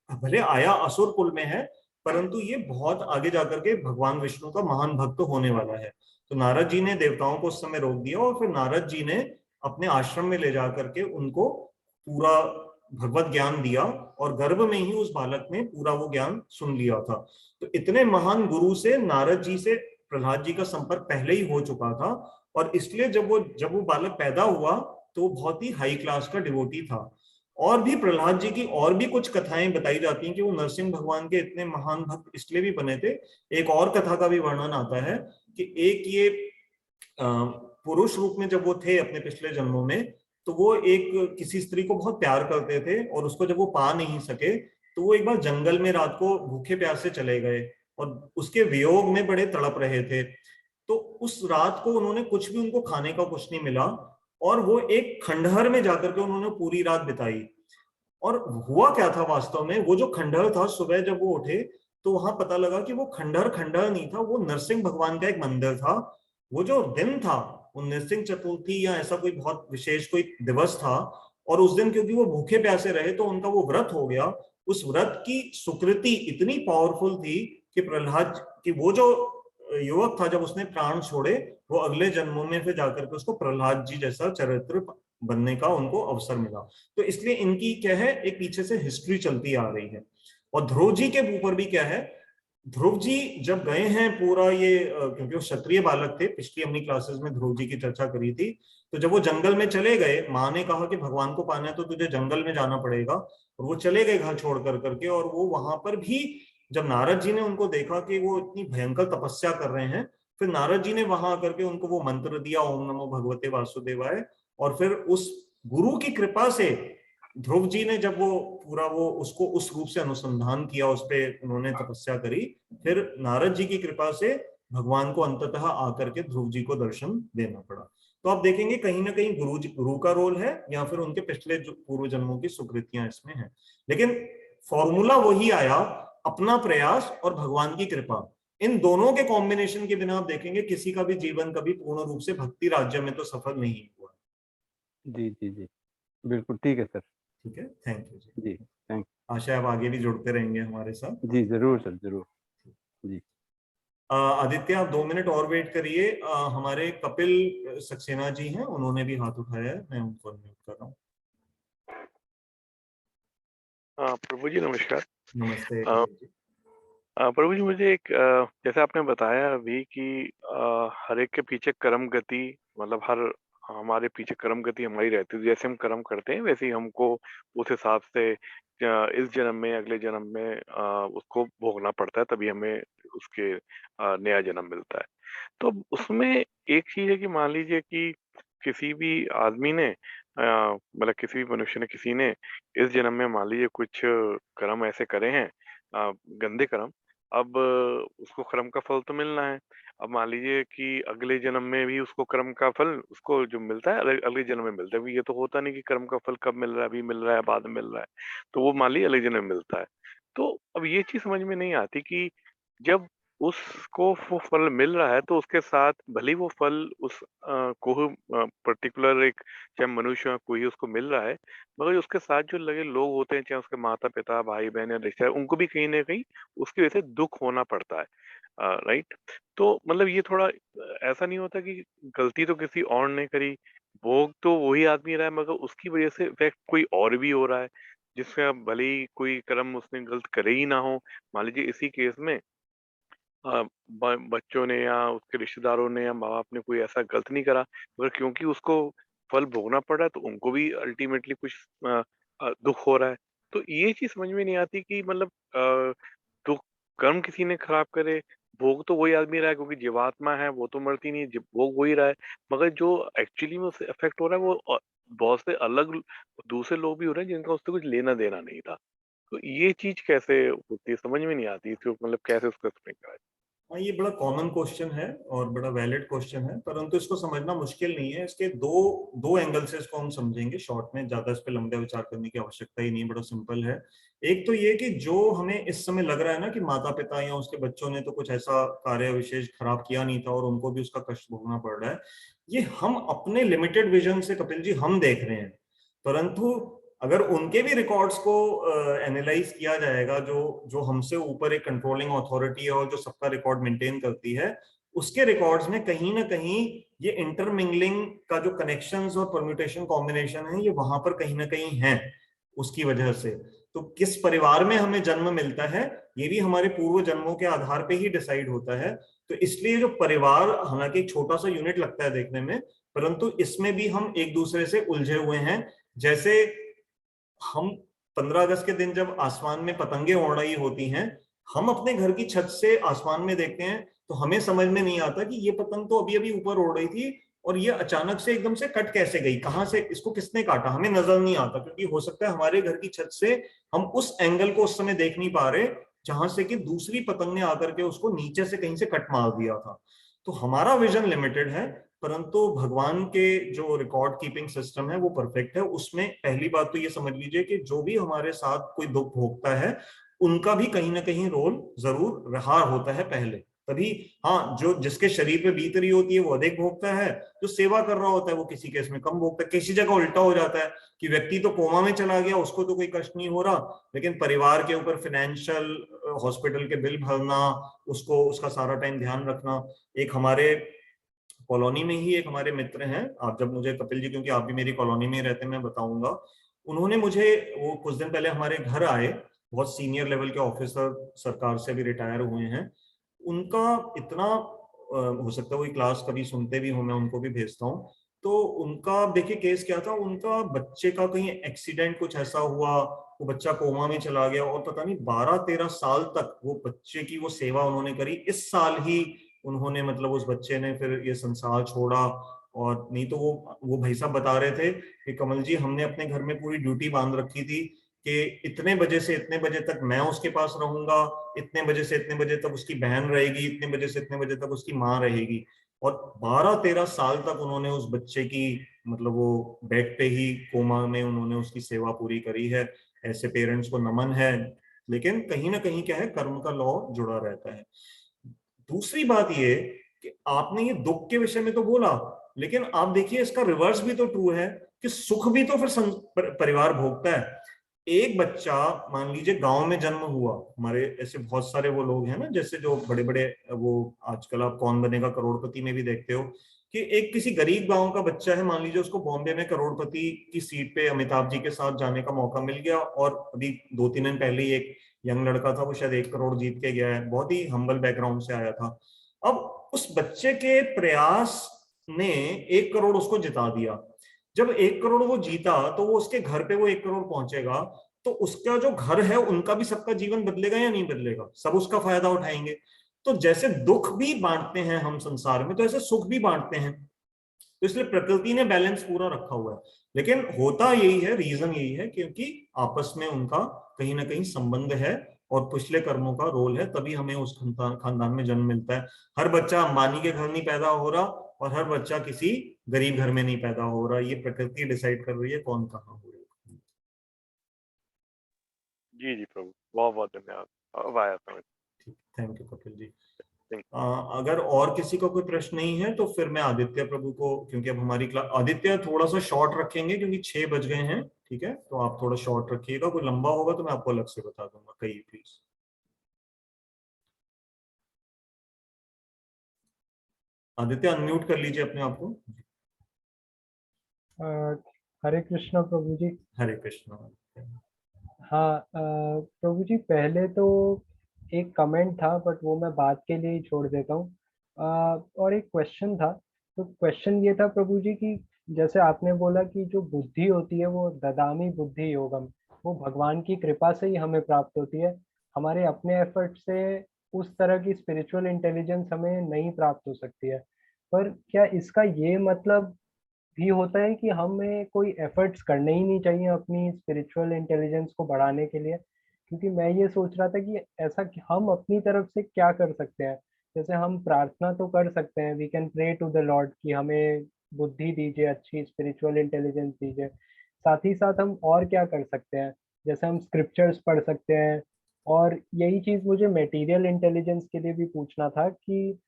भले आया असुर कुल में है, परंतु ये बहुत आगे जाकर के भगवान विष्णु का महान भक्त होने वाला है। तो नारद जी ने देवताओं को उस समय रोक दिया, और फिर नारद जी ने अपने आश्रम में ले जाकर के उनको पूरा भगवत ज्ञान दिया, और गर्भ में ही उस बालक ने पूरा वो ज्ञान सुन लिया था। तो इतने महान गुरु से नारद जी से प्रहलाद जी का संपर्क पहले ही हो चुका था, और इसलिए जब वो बालक पैदा हुआ तो बहुत ही हाई क्लास का डिवोटी था। और भी प्रहलाद जी की और भी कुछ कथाएं बताई जाती हैं कि वो नरसिंह भगवान के इतने महान भक्त इसलिए भी बने थे। एक और कथा का भी वर्णन आता है कि एक ये पुरुष रूप में जब वो थे अपने पिछले जन्मों में, तो वो एक किसी स्त्री को बहुत प्यार करते थे, और उसको जब वो पा नहीं सके तो वो एक बार जंगल में रात को भूखे प्यासे चले गए, और उसके वियोग में बड़े तड़प रहे थे। तो उस रात को उन्होंने कुछ भी, उनको खाने का कुछ नहीं मिला, और वो एक खंडहर में जाकर के उन्होंने पूरी रात बिताई। और हुआ क्या था वास्तव में, वो जो खंडहर था, सुबह जब वो उठे तो वहां पता लगा कि वो खंडहर खंडहर नहीं था, वो नरसिंह भगवान का एक मंदिर था। वो जो दिन था वो नरसिंह चतुर्थी या ऐसा कोई बहुत विशेष कोई दिवस था, और उस दिन क्योंकि वो भूखे प्यासे रहे तो उनका वो व्रत हो गया। उस व्रत की सुकृति इतनी पावरफुल थी कि प्रहलाद की वो जो युवक था, जब उसने प्राण छोड़े, वो अगले जन्मों में फिर जाकर के उसको प्रहलाद जी जैसा चरित्र बनने का उनको अवसर मिला। तो इसलिए इनकी क्या है, एक पीछे से हिस्ट्री चलती आ रही है। और ध्रुव जी के ऊपर भी क्या है, ध्रुव जी जब गए हैं पूरा ये क्योंकि वो क्षत्रिय बालक थे, पिछली अपनी क्लासेस में ध्रुव जी की चर्चा करी थी, तो जब वो जंगल में चले गए, माँ ने कहा कि भगवान को पाना है तो तुझे जंगल में जाना पड़ेगा, और वो चले गए घर छोड़ कर करके। और वो वहां पर भी जब नारद जी ने उनको देखा कि वो इतनी भयंकर तपस्या कर रहे हैं, फिर नारद जी ने वहां करके उनको वो मंत्र दिया, ओम नमो भगवते वासुदेवाय। और फिर उस गुरु की कृपा से ध्रुव जी ने जब वो पूरा वो उसको उस रूप से अनुसंधान किया, उस पर उन्होंने तपस्या करी, फिर नारद जी की कृपा से भगवान को अंततः आकर के ध्रुव जी को दर्शन देना पड़ा। तो आप देखेंगे कहीं ना कहीं गुरु का रोल है, या फिर उनके पिछले पूर्व जन्मों की सुकृतियां इसमें हैं। लेकिन फॉर्मूला वही आया, अपना प्रयास और भगवान की कृपा। इन दोनों के कॉम्बिनेशन के बिना आप देखेंगे किसी का भी जीवन कभी पूर्ण रूप से भक्ति राज्य में तो सफल नहीं हुआ। जी जी जी, बिल्कुल ठीक है सर। ठीक है, थैंक यू जी। जी थैंक आशा है आप आगे भी जुड़ते रहेंगे हमारे साथ। जी जरूर सर, जरूर। जी आदित्य आप 2 मिनट और वेट करिए। हमारे कपिल सक्सेना जी हैं, उन्होंने भी हाथ उठाया है, मैं उनको अनम्यूट कर रहा हूँ। प्रभु जी नमस्कार। नमस्ते अ, कपिल जी। प्रभु जी मुझे एक जैसे आपने बताया अभी कि हर एक के पीछे कर्म गति, मतलब हर हमारे पीछे कर्म गति हमारी रहती है, जैसे हम कर्म करते हैं वैसे ही हमको उस हिसाब से इस जन्म में अगले जन्म में उसको भोगना पड़ता है, तभी हमें उसके नया जन्म मिलता है। तो उसमें एक चीज है कि मान लीजिए कि किसी भी आदमी ने मतलब किसी भी मनुष्य ने, किसी ने इस जन्म में मान लीजिए कुछ कर्म ऐसे करे हैं, गंदे कर्म। अब उसको कर्म का फल तो मिलना है। अब मान लीजिए कि अगले जन्म में भी उसको कर्म का फल उसको जो मिलता है अगले जन्म में मिलता है। अभी ये तो होता नहीं कि कर्म का फल कब मिल रहा है, अभी मिल रहा है बाद में मिल रहा है, तो वो मान लीजिए अगले जन्म में मिलता है। तो अब ये चीज समझ में नहीं आती कि जब उसको वो फल मिल रहा है तो उसके साथ भले ही वो फल उस को पर्टिकुलर एक, चाहे मनुष्य हो कोई, उसको मिल रहा है, मगर उसके साथ जो लगे लोग होते हैं, चाहे उसके माता पिता भाई बहन या रिश्तेदार, उनको भी कहीं ना कहीं उसकी वजह से दुख होना पड़ता है। राइट। तो मतलब ये थोड़ा ऐसा नहीं होता कि गलती तो किसी और ने करी, भोग तो वही आदमी रहा है, मगर उसकी वजह से इफेक्ट कोई और भी हो रहा है, जिससे अब भले ही कोई कर्म उसने गलत करे ही ना हो। मान लीजिए इसी केस में बच्चों ने या उसके रिश्तेदारों ने या माँ बाप ने कोई ऐसा गलत नहीं करा, मगर क्योंकि उसको फल भोगना पड़ रहा है तो उनको भी अल्टीमेटली कुछ दुख हो रहा है। तो ये चीज समझ में नहीं आती कि मतलब तो कर्म किसी ने खराब करे, भोग तो वही आदमी रहा है, क्योंकि जीवात्मा है वो तो मरती नहीं है, भोग वही रहा है, मगर जो एक्चुअली में उससे इफेक्ट हो रहा है वो बहुत से अलग दूसरे लोग भी हो रहे हैं जिनका उससे कुछ लेना देना नहीं था। तो ये चीज कैसे होती है, समझ में नहीं आती, इसको मतलब कैसे उसको एक्सप्लेन करा हाँ, ये बड़ा कॉमन क्वेश्चन है और बड़ा वैलिड क्वेश्चन है, परंतु इसको समझना मुश्किल नहीं है। इसके दो दो एंगल से इसको हम समझेंगे शॉर्ट में, ज्यादा इस पे लंबे विचार करने की आवश्यकता ही नहीं, बड़ा सिंपल है। एक तो ये कि जो हमें इस समय लग रहा है ना कि माता पिता या उसके बच्चों ने तो कुछ ऐसा कार्य विशेष खराब किया नहीं था और उनको भी उसका कष्ट भोगना पड़ रहा है, ये हम अपने लिमिटेड विजन से कपिल जी हम देख रहे हैं। परंतु अगर उनके भी रिकॉर्ड्स को एनालाइज किया जाएगा, जो जो हमसे ऊपर एक कंट्रोलिंग अथॉरिटी है और जो सबका रिकॉर्ड मेंटेन करती है, उसके रिकॉर्ड्स में कहीं ना कहीं ये इंटरमिंगलिंग का जो कनेक्शंस और परम्यूटेशन कॉम्बिनेशन है, ये वहां पर कहीं ना कहीं है उसकी वजह से। तो किस परिवार में हमें जन्म मिलता है, ये भी हमारे पूर्व जन्मों के आधार पे ही डिसाइड होता है। तो इसलिए जो परिवार, हालांकि एक छोटा सा यूनिट लगता है देखने में, परंतु इसमें भी हम एक दूसरे से उलझे हुए हैं। जैसे हम 15 अगस्त के दिन जब आसमान में पतंगे उड़ रही होती हैं, हम अपने घर की छत से आसमान में देखते हैं तो हमें समझ में नहीं आता कि ये पतंग तो अभी अभी ऊपर उड़ रही थी और ये अचानक से एकदम से कट कैसे गई, कहां से, इसको किसने काटा, हमें नजर नहीं आता, क्योंकि हो सकता है हमारे घर की छत से हम उस एंगल को उस समय देख नहीं पा रहे जहां से कि दूसरी पतंग ने आकर के उसको नीचे से कहीं से कट मार दिया था। तो हमारा विजन लिमिटेड है, परंतु भगवान के जो रिकॉर्ड कीपिंग सिस्टम है वो परफेक्ट है। उसमें पहली बात तो ये समझ लीजिए कि जो भी हमारे साथ कोई दुख भोगता है, उनका भी कहीं ना कहीं रोल जरूर रहा होता है पहले, तभी। हाँ, जो जिसके शरीर पे बीत रही होती है वो अधिक भोगता है, जो सेवा कर रहा होता है वो किसी केस में कम भोगता है। किसी जगह उल्टा हो जाता है कि व्यक्ति तो कोमा में चला गया, उसको तो कोई कष्ट नहीं हो रहा, लेकिन परिवार के ऊपर फाइनेंशियल, हॉस्पिटल के बिल भरना, उसको उसका सारा टाइम ध्यान रखना। एक हमारे कॉलोनी में ही एक हमारे मित्र हैं, आप जब मुझे कपिल जी, क्योंकि आप भी मेरी कॉलोनी में रहते हैं, मैं बताऊंगा, उन्होंने मुझे, वो कुछ दिन पहले हमारे घर आए, बहुत सीनियर लेवल के ऑफिसर, सरकार से भी रिटायर हुए हैं। उनका इतना हो सकता है वही क्लास कभी सुनते भी हो, मैं उनको भी भेजता हूँ। तो उनका देखिए केस क्या था, उनका बच्चे का कहीं एक्सीडेंट कुछ ऐसा हुआ, वो बच्चा कोमा में चला गया, और पता नहीं 12-13 साल तक वो बच्चे की वो सेवा उन्होंने करी। इस साल ही उन्होंने, मतलब उस बच्चे ने फिर ये संसार छोड़ा। और नहीं तो वो भाई साहब बता रहे थे कि कमल जी, हमने अपने घर में पूरी ड्यूटी बांध रखी थी कि इतने बजे से इतने बजे तक मैं उसके पास रहूंगा, इतने बजे से इतने बजे तक उसकी बहन रहेगी, इतने बजे से इतने बजे तक उसकी माँ रहेगी। और 12-13 साल तक उन्होंने उस बच्चे की, मतलब वो बेड पे ही कोमा में उन्होंने उसकी सेवा पूरी करी है। ऐसे पेरेंट्स को नमन है। लेकिन कहीं ना कहीं क्या है, कर्म का लॉ जुड़ा रहता है। दूसरी बात ये कि आपने ये दुख के विषय में तो बोला, लेकिन आप देखिए इसका रिवर्स भी तो ट्रू है कि सुख भी तो फिर परिवार भोगता है। एक बच्चा, मान लीजिए गांव में जन्म हुआ, हमारे ऐसे बहुत सारे वो लोग हैं ना, जैसे जो बड़े बड़े, वो आजकल आप कौन बनेगा करोड़पति में भी देखते हो कि एक किसी गरीब गांव का बच्चा है, मान लीजिए उसको बॉम्बे में करोड़पति की सीट पे अमिताभ जी के साथ जाने का मौका मिल गया, और अभी 2-3 दिन पहले ही एक यंग लड़का था, वो शायद 1 करोड़ जीत के गया है, बहुत ही हम्बल बैकग्राउंड से आया था। अब उस बच्चे के प्रयास ने 1 करोड़ उसको जिता दिया। जब 1 करोड़ वो जीता, तो वो उसके घर पे वो 1 करोड़ पहुंचेगा, तो उसका जो घर है उनका भी, सबका जीवन बदलेगा या नहीं बदलेगा? सब उसका फायदा उठाएंगे। तो जैसे दुख भी बांटते हैं हम संसार में, तो ऐसे सुख भी बांटते हैं। तो इसलिए प्रकृति ने बैलेंस पूरा रखा हुआ है। लेकिन होता यही है, रीजन यही है क्योंकि आपस में उनका कहीं ना कहीं संबंध है, और पिछले कर्मों का रोल है, तभी हमें उस खानदान में जन्म मिलता है। हर बच्चा अंबानी के घर नहीं पैदा हो रहा, और हर बच्चा किसी गरीब घर में नहीं पैदा हो रहा। ये प्रकृति डिसाइड कर रही है कौन कहाँ हो रहा है। जी जी प्रभु, बहुत बहुत धन्यवाद। अब आया समझ। Thank you Kapil ji. Thank अगर और किसी का कोई प्रश्न नहीं है तो फिर मैं आदित्य प्रभु को, क्योंकि अब हमारी क्लास, आदित्य थोड़ा सा शॉर्ट रखेंगे क्योंकि 6 बज गए हैं, ठीक है? तो आप थोड़ा शॉर्ट रखिएगा, कोई लंबा होगा तो मैं आपको अलग से बता दूंगा। कहिए प्लीज। आदित्य अनम्यूट कर लीजिए अपने आप को। अ, हरे कृष्णा प्रभु जी। हरे कृष्णा। हाँ, प्रभु जी पहले तो एक कमेंट था बट वो मैं बात के लिए ही छोड़ देता हूँ। और एक क्वेश्चन था। तो क्वेश्चन ये था प्रभु जी कि जैसे आपने बोला कि जो बुद्धि होती है वो ददामी बुद्धि योगम, वो भगवान की कृपा से ही हमें प्राप्त होती है। हमारे अपने एफर्ट से उस तरह की स्पिरिचुअल इंटेलिजेंस हमें नहीं प्राप्त हो सकती है। पर क्या इसका ये मतलब भी होता है कि हमें कोई एफर्ट्स करने ही नहीं चाहिए अपनी स्पिरिचुअल इंटेलिजेंस को बढ़ाने के लिए? क्योंकि मैं ये सोच रहा था कि ऐसा कि हम अपनी तरफ से क्या कर सकते हैं। जैसे हम प्रार्थना तो कर सकते हैं, we can pray to the lord कि हमें बुद्धि दीजिए, अच्छी स्पिरिचुअल इंटेलिजेंस दीजिए। साथ ही साथ हम और क्या कर सकते हैं, जैसे हम स्क्रिप्चर्स पढ़ सकते हैं। और यही चीज़ मुझे मटेरियल इंटेलिजेंस के लिए भी पूछना था कि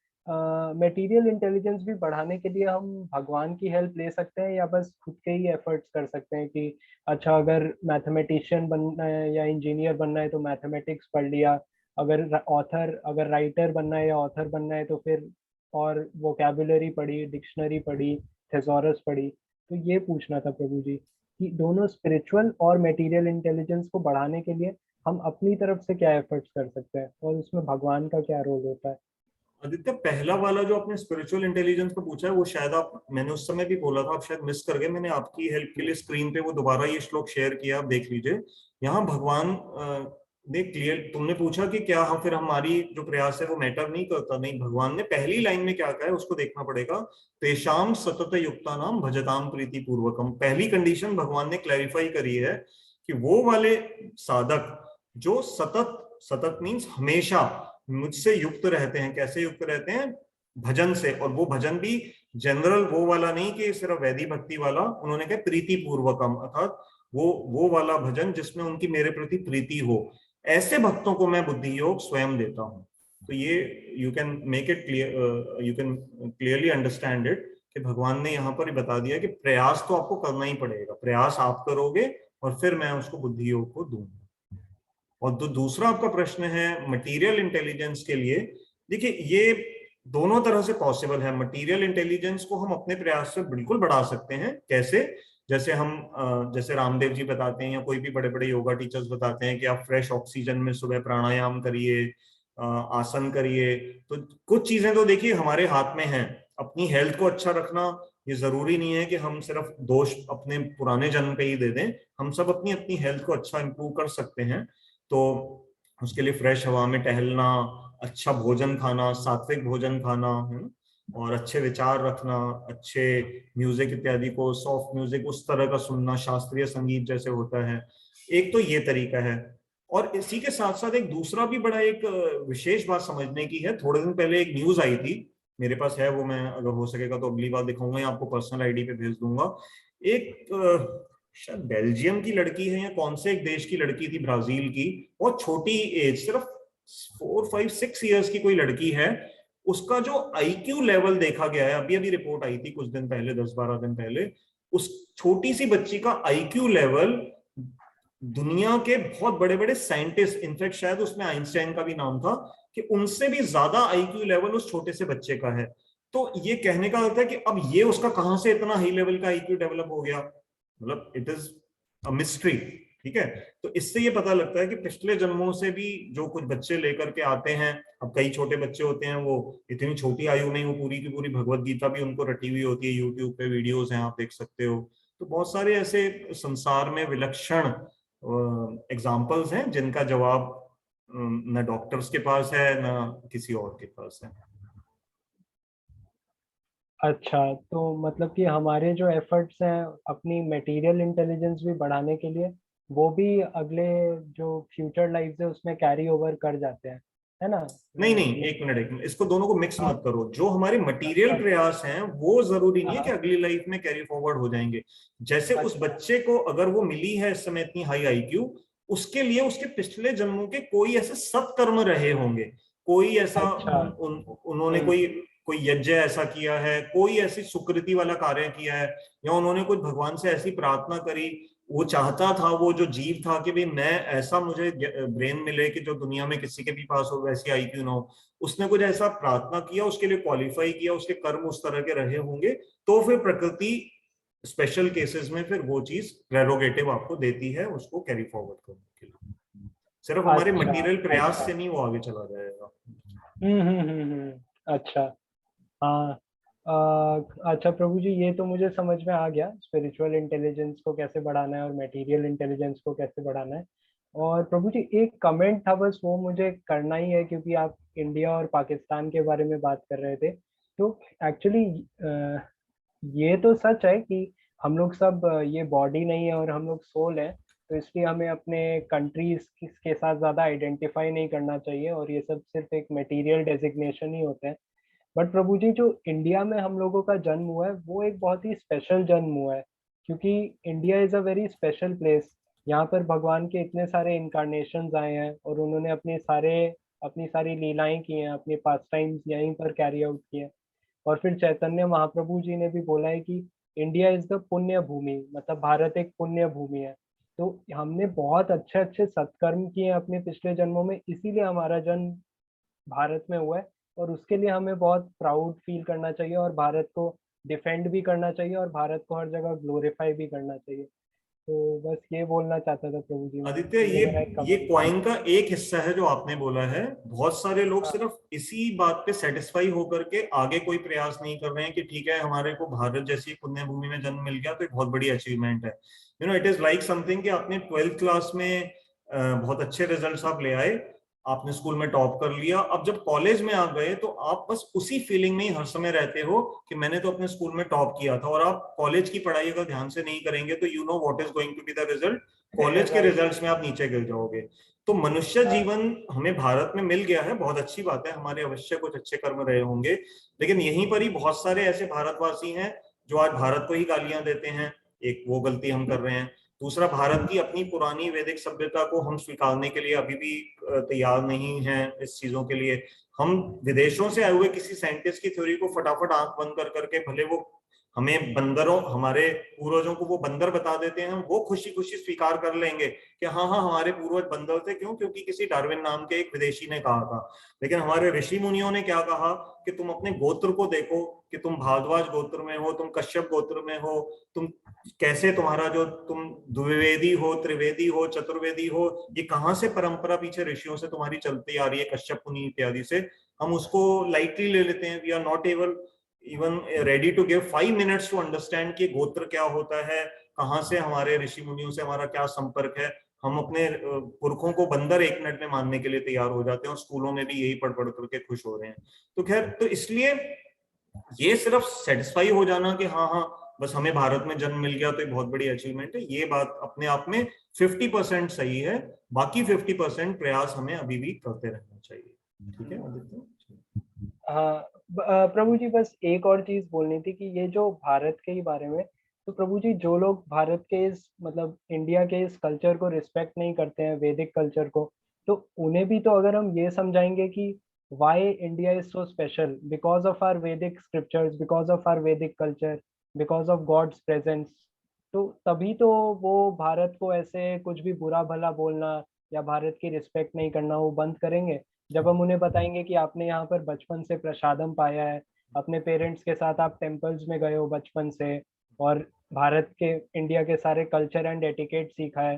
मटेरियल इंटेलिजेंस भी बढ़ाने के लिए हम भगवान की हेल्प ले सकते हैं या बस खुद के ही एफर्ट्स कर सकते हैं कि अच्छा अगर मैथमेटिशियन बनना है या इंजीनियर बनना है तो मैथमेटिक्स पढ़ लिया, अगर ऑथर, अगर राइटर बनना है या ऑथर बनना है तो फिर और वोकैबुलरी पढ़ी, डिक्शनरी पढ़ी, थेसॉरस पढ़ी। तो ये पूछना था प्रभु जी कि दोनों स्पिरिचुअल और मटेरियल इंटेलिजेंस को बढ़ाने के लिए हम अपनी तरफ से क्या एफर्ट्स कर सकते हैं और उसमें भगवान का क्या रोल होता है। आदित्य, पहला वाला जो आपने स्पिरिचुअल इंटेलिजेंस को पूछा है, वो शायद आप, मैंने उस समय भी बोला था, आप शायद मिस कर गए। मैंने आपकी हेल्प के लिए स्क्रीन पे वो दोबारा ये श्लोक शेयर किया, आप देख लीजिए। यहाँ भगवान ने क्लियर, तुमने पूछा कि क्या हम, फिर हमारी जो प्रयास है वो मैटर नहीं करता? नहीं, भगवान ने पहली लाइन में क्या कहा है उसको देखना पड़ेगा। तेषाम सतत युक्ता नाम भजताम प्रीति पूर्वकम। पहली कंडीशन भगवान ने क्लैरिफाई करी है कि वो वाले साधक जो सतत, सतत मीन्स हमेशा मुझसे युक्त रहते हैं। कैसे युक्त रहते हैं? भजन से। और वो भजन भी जनरल वो वाला नहीं कि सिर्फ वैदिक भक्ति वाला, उन्होंने कहा प्रीति पूर्वकम, अर्थात वो वाला भजन जिसमें उनकी मेरे प्रति प्रीति हो। ऐसे भक्तों को मैं बुद्धि योग स्वयं देता हूं। तो ये you can make it clear, you can clearly understand it कि भगवान ने यहाँ पर बता दिया कि प्रयास तो आपको करना ही पड़ेगा, प्रयास आप करोगे और फिर मैं उसको बुद्धि योग को दूंगा। और दूसरा आपका प्रश्न है मटेरियल इंटेलिजेंस के लिए, देखिए ये दोनों तरह से पॉसिबल है। मटेरियल इंटेलिजेंस को हम अपने प्रयास से बिल्कुल बढ़ा सकते हैं। कैसे? जैसे जैसे रामदेव जी बताते हैं या कोई भी बड़े बड़े योगा टीचर्स बताते हैं कि आप फ्रेश ऑक्सीजन में सुबह प्राणायाम करिए, आसन करिए। तो कुछ चीजें तो देखिए हमारे हाथ में हैं। अपनी हेल्थ को अच्छा रखना, ये जरूरी नहीं है कि हम सिर्फ दोष अपने पुराने जन्म पे ही दे दें। हम सब अपनी अपनी हेल्थ को अच्छा इंप्रूव कर सकते हैं। तो उसके लिए फ्रेश हवा में टहलना, अच्छा भोजन खाना, सात्विक भोजन खाना, है ना, और अच्छे विचार रखना, अच्छे म्यूजिक इत्यादि को, सॉफ्ट म्यूजिक उस तरह का सुनना, शास्त्रीय संगीत जैसे होता है। एक तो ये तरीका है। और इसी के साथ साथ एक दूसरा भी बड़ा एक विशेष बात समझने की है। थोड़े दिन पहले एक न्यूज आई थी, मेरे पास है वो, मैं अगर हो सकेगा तो अगली बार दिखाऊंगा या आपको पर्सनल आईडी पे भेज दूंगा। एक शायद बेल्जियम की लड़की है या कौन से एक देश की लड़की थी, ब्राजील की, बहुत छोटी एज, सिर्फ 4, 5, 6 इयर्स की कोई लड़की है। उसका जो आईक्यू लेवल देखा गया है, अभी अभी रिपोर्ट आई थी कुछ दिन पहले, 10-12 दिन पहले, उस छोटी सी बच्ची का आईक्यू लेवल दुनिया के बहुत बड़े बड़े साइंटिस्ट, इनफैक्ट शायद उसमें आइंस्टाइन का भी नाम था, कि उनसे भी ज्यादा आईक्यू लेवल उस छोटे से बच्चे का है। तो ये कहने का अर्थ है कि अब ये उसका कहां से इतना हाई लेवल का आईक्यू डेवलप हो गया, मतलब इट इज अ मिस्ट्री। ठीक है, तो इससे ये पता लगता है कि पिछले जन्मों से भी जो कुछ बच्चे लेकर के आते हैं, अब कई छोटे बच्चे होते हैं, वो इतनी छोटी आयु में वो पूरी की पूरी भगवत गीता भी उनको रटी हुई होती है, यूट्यूब पे वीडियोस हैं, आप देख सकते हो। तो बहुत सारे ऐसे संसार में विलक्षण एग्जाम्पल्स हैं जिनका जवाब न डॉक्टर्स के पास है न किसी और के पास है। अच्छा, तो मतलब कि हमारे जो एफर्ट्स हैं अपनी मटेरियल इंटेलिजेंस भी बढ़ाने के लिए, वो भी अगले जो फ्यूचर लाइफ है उसमें कैरी ओवर कर जाते हैं, है ना? नहीं नहीं, ये एक मिनट एक मिनट, इसको दोनों को मिक्स हाँ, मत करो। जो हमारे मटेरियल अच्छा, प्रयास हैं वो जरूरी नहीं है कि हाँ, अगली लाइफ में कैरी फॉरवर्ड हो जाएंगे। जैसे उस अच्छा, बच्चे को अगर वो मिली है इस समय इतनी हाई आईक्यू, उसके लिए उसके पिछले जन्मों के कोई ऐसे सत्कर्म रहे होंगे, कोई ऐसा अच्छा, उन्होंने हम्म, कोई कोई यज्ञ ऐसा किया है, कोई ऐसी सुकृति वाला कार्य किया है, या उन्होंने कुछ भगवान से ऐसी प्रार्थना करी, वो चाहता था, वो जो जीव था कि भाई मैं ऐसा, मुझे ब्रेन मिले कि जो दुनिया में किसी के भी पास हो, वैसी आईक्यू ना हो। उसने कुछ ऐसा प्रार्थना किया, उसके लिए क्वालिफाई किया, उसके कर्म उस तरह के रहे होंगे, तो फिर प्रकृति स्पेशल केसेस में फिर वो चीज प्रेरोगेटिव आपको देती है उसको कैरी फॉरवर्ड करने के लिए। सिर्फ हमारे अच्छा, मटेरियल प्रयास अच्छा, से नहीं वो आगे चला जाएगा। अच्छा, हाँ, अच्छा प्रभु जी, ये तो मुझे समझ में आ गया, स्पिरिचुअल इंटेलिजेंस को कैसे बढ़ाना है और मटेरियल इंटेलिजेंस को कैसे बढ़ाना है। और प्रभु जी, एक कमेंट था, बस वो मुझे करना ही है, क्योंकि आप इंडिया और पाकिस्तान के बारे में बात कर रहे थे। तो एक्चुअली ये तो सच है कि हम लोग सब ये बॉडी नहीं है और हम लोग सोल है, तो इसलिए हमें अपने कंट्रीज के साथ ज़्यादा आइडेंटिफाई नहीं करना चाहिए, और ये सब सिर्फ एक मटेरियल डेजिग्नेशन ही होते हैं। बट प्रभु जी, जो इंडिया में हम लोगों का जन्म हुआ है वो एक बहुत ही स्पेशल जन्म हुआ है, क्योंकि India is a very special place. यहाँ पर भगवान के इतने सारे इनकारनेशंस आए हैं और उन्होंने अपनी सारी लीलाएं की हैं, अपने पास टाइम्स यहीं पर कैरी आउट किए हैं। और फिर चैतन्य महाप्रभु जी ने भी बोला है कि इंडिया इज द पुण्य भूमि, मतलब भारत एक पुण्य भूमि है। तो हमने बहुत अच्छे अच्छे सत्कर्म किए हैं अपने पिछले जन्मों में, इसीलिए हमारा जन्म भारत में हुआ है। और उसके लिए हमें बहुत प्राउड फील करना चाहिए और भारत को डिफेंड भी करना चाहिए और भारत को हर जगह ग्लोरीफाई भी करना चाहिए। तो बस ये बोलना चाहता था प्रभु जी मैं, आदित्य, ये ये मेरा एक ये कमेंट था। क्वाइन का एक हिस्सा है जो आपने बोला है। बहुत सारे लोग हाँ, सिर्फ इसी बात पे सेटिस्फाई होकर के आगे कोई प्रयास नहीं कर रहे हैं कि ठीक है हमारे को भारत जैसी पुण्य भूमि में जन्म मिल गया तो एक बहुत बड़ी अचीवमेंट है। इट इज लाइक समथिंग कि आपने 12th क्लास में बहुत अच्छे रिजल्ट्स आप ले आए, आपने स्कूल में टॉप कर लिया, अब जब कॉलेज में आ गए तो आप बस उसी फीलिंग में ही हर समय रहते हो कि मैंने तो अपने स्कूल में टॉप किया था, और आप कॉलेज की पढ़ाई अगर ध्यान से नहीं करेंगे तो you know what is going to be the result. College के राइट, रिजल्ट्स में आप नीचे गिर जाओगे। तो मनुष्य हाँ, जीवन हमें भारत में मिल गया है, बहुत अच्छी बात है, हमारे अवश्य कुछ अच्छे कर्म रहे होंगे, लेकिन यहीं पर ही बहुत सारे ऐसे भारतवासी हैं जो आज भारत को ही गालियां देते हैं। एक वो गलती हम कर रहे हैं। दूसरा, भारत की अपनी पुरानी वैदिक सभ्यता को हम स्वीकारने के लिए अभी भी तैयार नहीं है इस चीजों के लिए। हम विदेशों से आए हुए किसी साइंटिस्ट की थ्योरी को फटाफट आंख बंद कर करके, भले वो हमें बंदरों, हमारे पूर्वजों को वो बंदर बता देते हैं, वो खुशी खुशी स्वीकार कर लेंगे कि हाँ हाँ हमारे पूर्वज बंदर थे। क्यों? क्योंकि किसी डार्विन नाम के एक विदेशी ने कहा था। लेकिन हमारे ऋषि मुनियों ने क्या कहा कि तुम अपने गोत्र को देखो कि तुम भारद्वाज गोत्र में हो, तुम कश्यप गोत्र में हो, तुम कैसे, तुम्हारा जो तुम द्विवेदी हो, त्रिवेदी हो, चतुर्वेदी हो, ये कहाँ से परंपरा पीछे ऋषियों से तुम्हारी चलती आ रही है, कश्यप मुनि इत्यादि से। हम उसको लाइटली ले लेते हैं। We are not able even ready to give 5 minutes to understand कि गोत्र क्या होता है, कहाँ से हमारे ऋषि मुनियों से हमारा क्या संपर्क है। हम अपने पुरखों को बंदर 1 मिनट में मानने के लिए तैयार हो जाते हैं और स्कूलों में भी यही पढ़ पढ़ करके खुश हो रहे हैं। तो खैर, तो इसलिए ये सिर्फ सेटिस्फाई हो जाना कि हाँ हाँ बस हमें भारत में जन्म मिल गया तो ये बहुत बड़ी अचीवमेंट है, ये बात अपने आप में 50% सही है। बाकी 50% प्रयास हमें अभी भी करते रहना चाहिए। ठीक है आदित्य? हाँ प्रभु जी, बस एक और चीज बोलनी थी कि ये जो भारत के ही बारे में, तो प्रभु जी जो लोग भारत के इस मतलब इंडिया के इस कल्चर को रिस्पेक्ट नहीं करते हैं, वैदिक कल्चर को, तो उन्हें भी तो अगर हम ये समझाएंगे कि why India is so special, because of our Vedic scriptures, because of our Vedic culture, because of God's presence, तो तभी तो वो भारत को ऐसे कुछ भी बुरा भला बोलना या भारत की रिस्पेक्ट नहीं करना वो बंद करेंगे। जब हम उन्हें बताएंगे कि आपने यहाँ पर बचपन से प्रसादम पाया है, अपने पेरेंट्स के साथ आप टेम्पल्स में गए हो बचपन से, और भारत के, इंडिया के सारे कल्चर एंड एटिकेट सीखा है,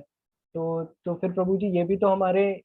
तो फिर प्रभु जी ये भी तो हमारे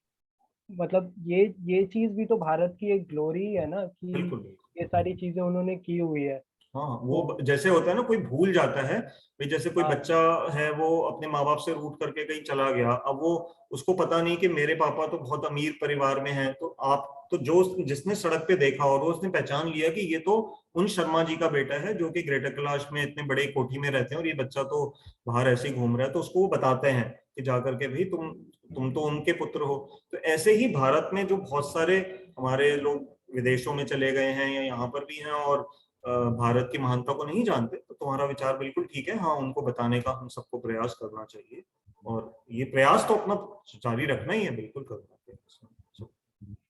मतलब ये चीज भी तो भारत की एक ग्लोरी है ना, कि बिल्कुल। ये सारी चीजें उन्होंने की हुई है। हाँ, तो वो जैसे होता है ना, कोई भूल जाता है भाई, जैसे कोई हाँ बच्चा है वो अपने माँ बाप से रूठ करके कहीं चला गया, अब वो उसको पता नहीं कि मेरे पापा तो बहुत अमीर परिवार में हैं, तो आप तो जो जिसने सड़क पे देखा और उसने पहचान लिया कि ये तो उन शर्मा जी का बेटा है जो कि ग्रेटर कैलाश में इतने बड़े कोठी में रहते हैं और ये बच्चा तो बाहर ऐसे ही घूम रहा है, तो उसको वो बताते हैं कि जाकर के भाई तुम तो उनके पुत्र हो। तो ऐसे ही भारत में जो बहुत सारे हमारे लोग विदेशों में चले गए हैं या यहाँ पर भी हैं और भारत की महानता को नहीं जानते, तो तुम्हारा विचार बिल्कुल ठीक है। हाँ, उनको बताने का हम सबको प्रयास करना चाहिए और ये प्रयास तो अपना जारी रखना ही है, बिल्कुल करना है।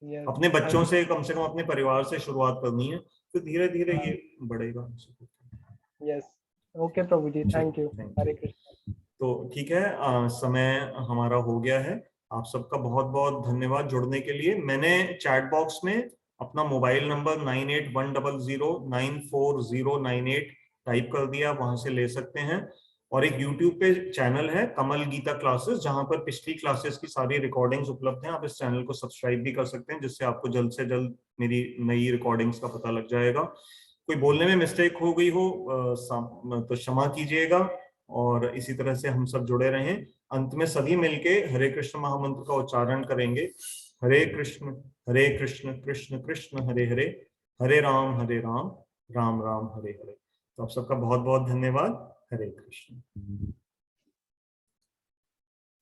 यस, अपने बच्चों थैंक से कम अपने परिवार से शुरुआत करनी है, तो धीरे धीरे हाँ ये बढ़ेगा। Yes, okay Prabhu ji, thank you. Thank Hare you. Krishna. तो ठीक है, समय हमारा हो गया है। आप सबका बहुत बहुत धन्यवाद जुड़ने के लिए। मैंने चैट बॉक्स में अपना मोबाइल नंबर 9810094098 टाइप कर दिया, वहां से ले सकते हैं। और एक यूट्यूब पे चैनल है कमल गीता क्लासेस, जहां पर पिछली क्लासेस की सारी रिकॉर्डिंग्स उपलब्ध हैं। आप इस चैनल को सब्सक्राइब भी कर सकते हैं, जिससे आपको जल्द से जल्द मेरी नई रिकॉर्डिंग्स का पता लग जाएगा। कोई बोलने में मिस्टेक हो गई हो तो क्षमा कीजिएगा। और इसी तरह से हम सब जुड़े रहें। अंत में सभी मिलके हरे कृष्ण महामंत्र का उच्चारण करेंगे। हरे कृष्ण कृष्ण कृष्ण हरे हरे, हरे राम राम राम हरे हरे। तो आप सबका बहुत बहुत धन्यवाद। हरे कृष्ण।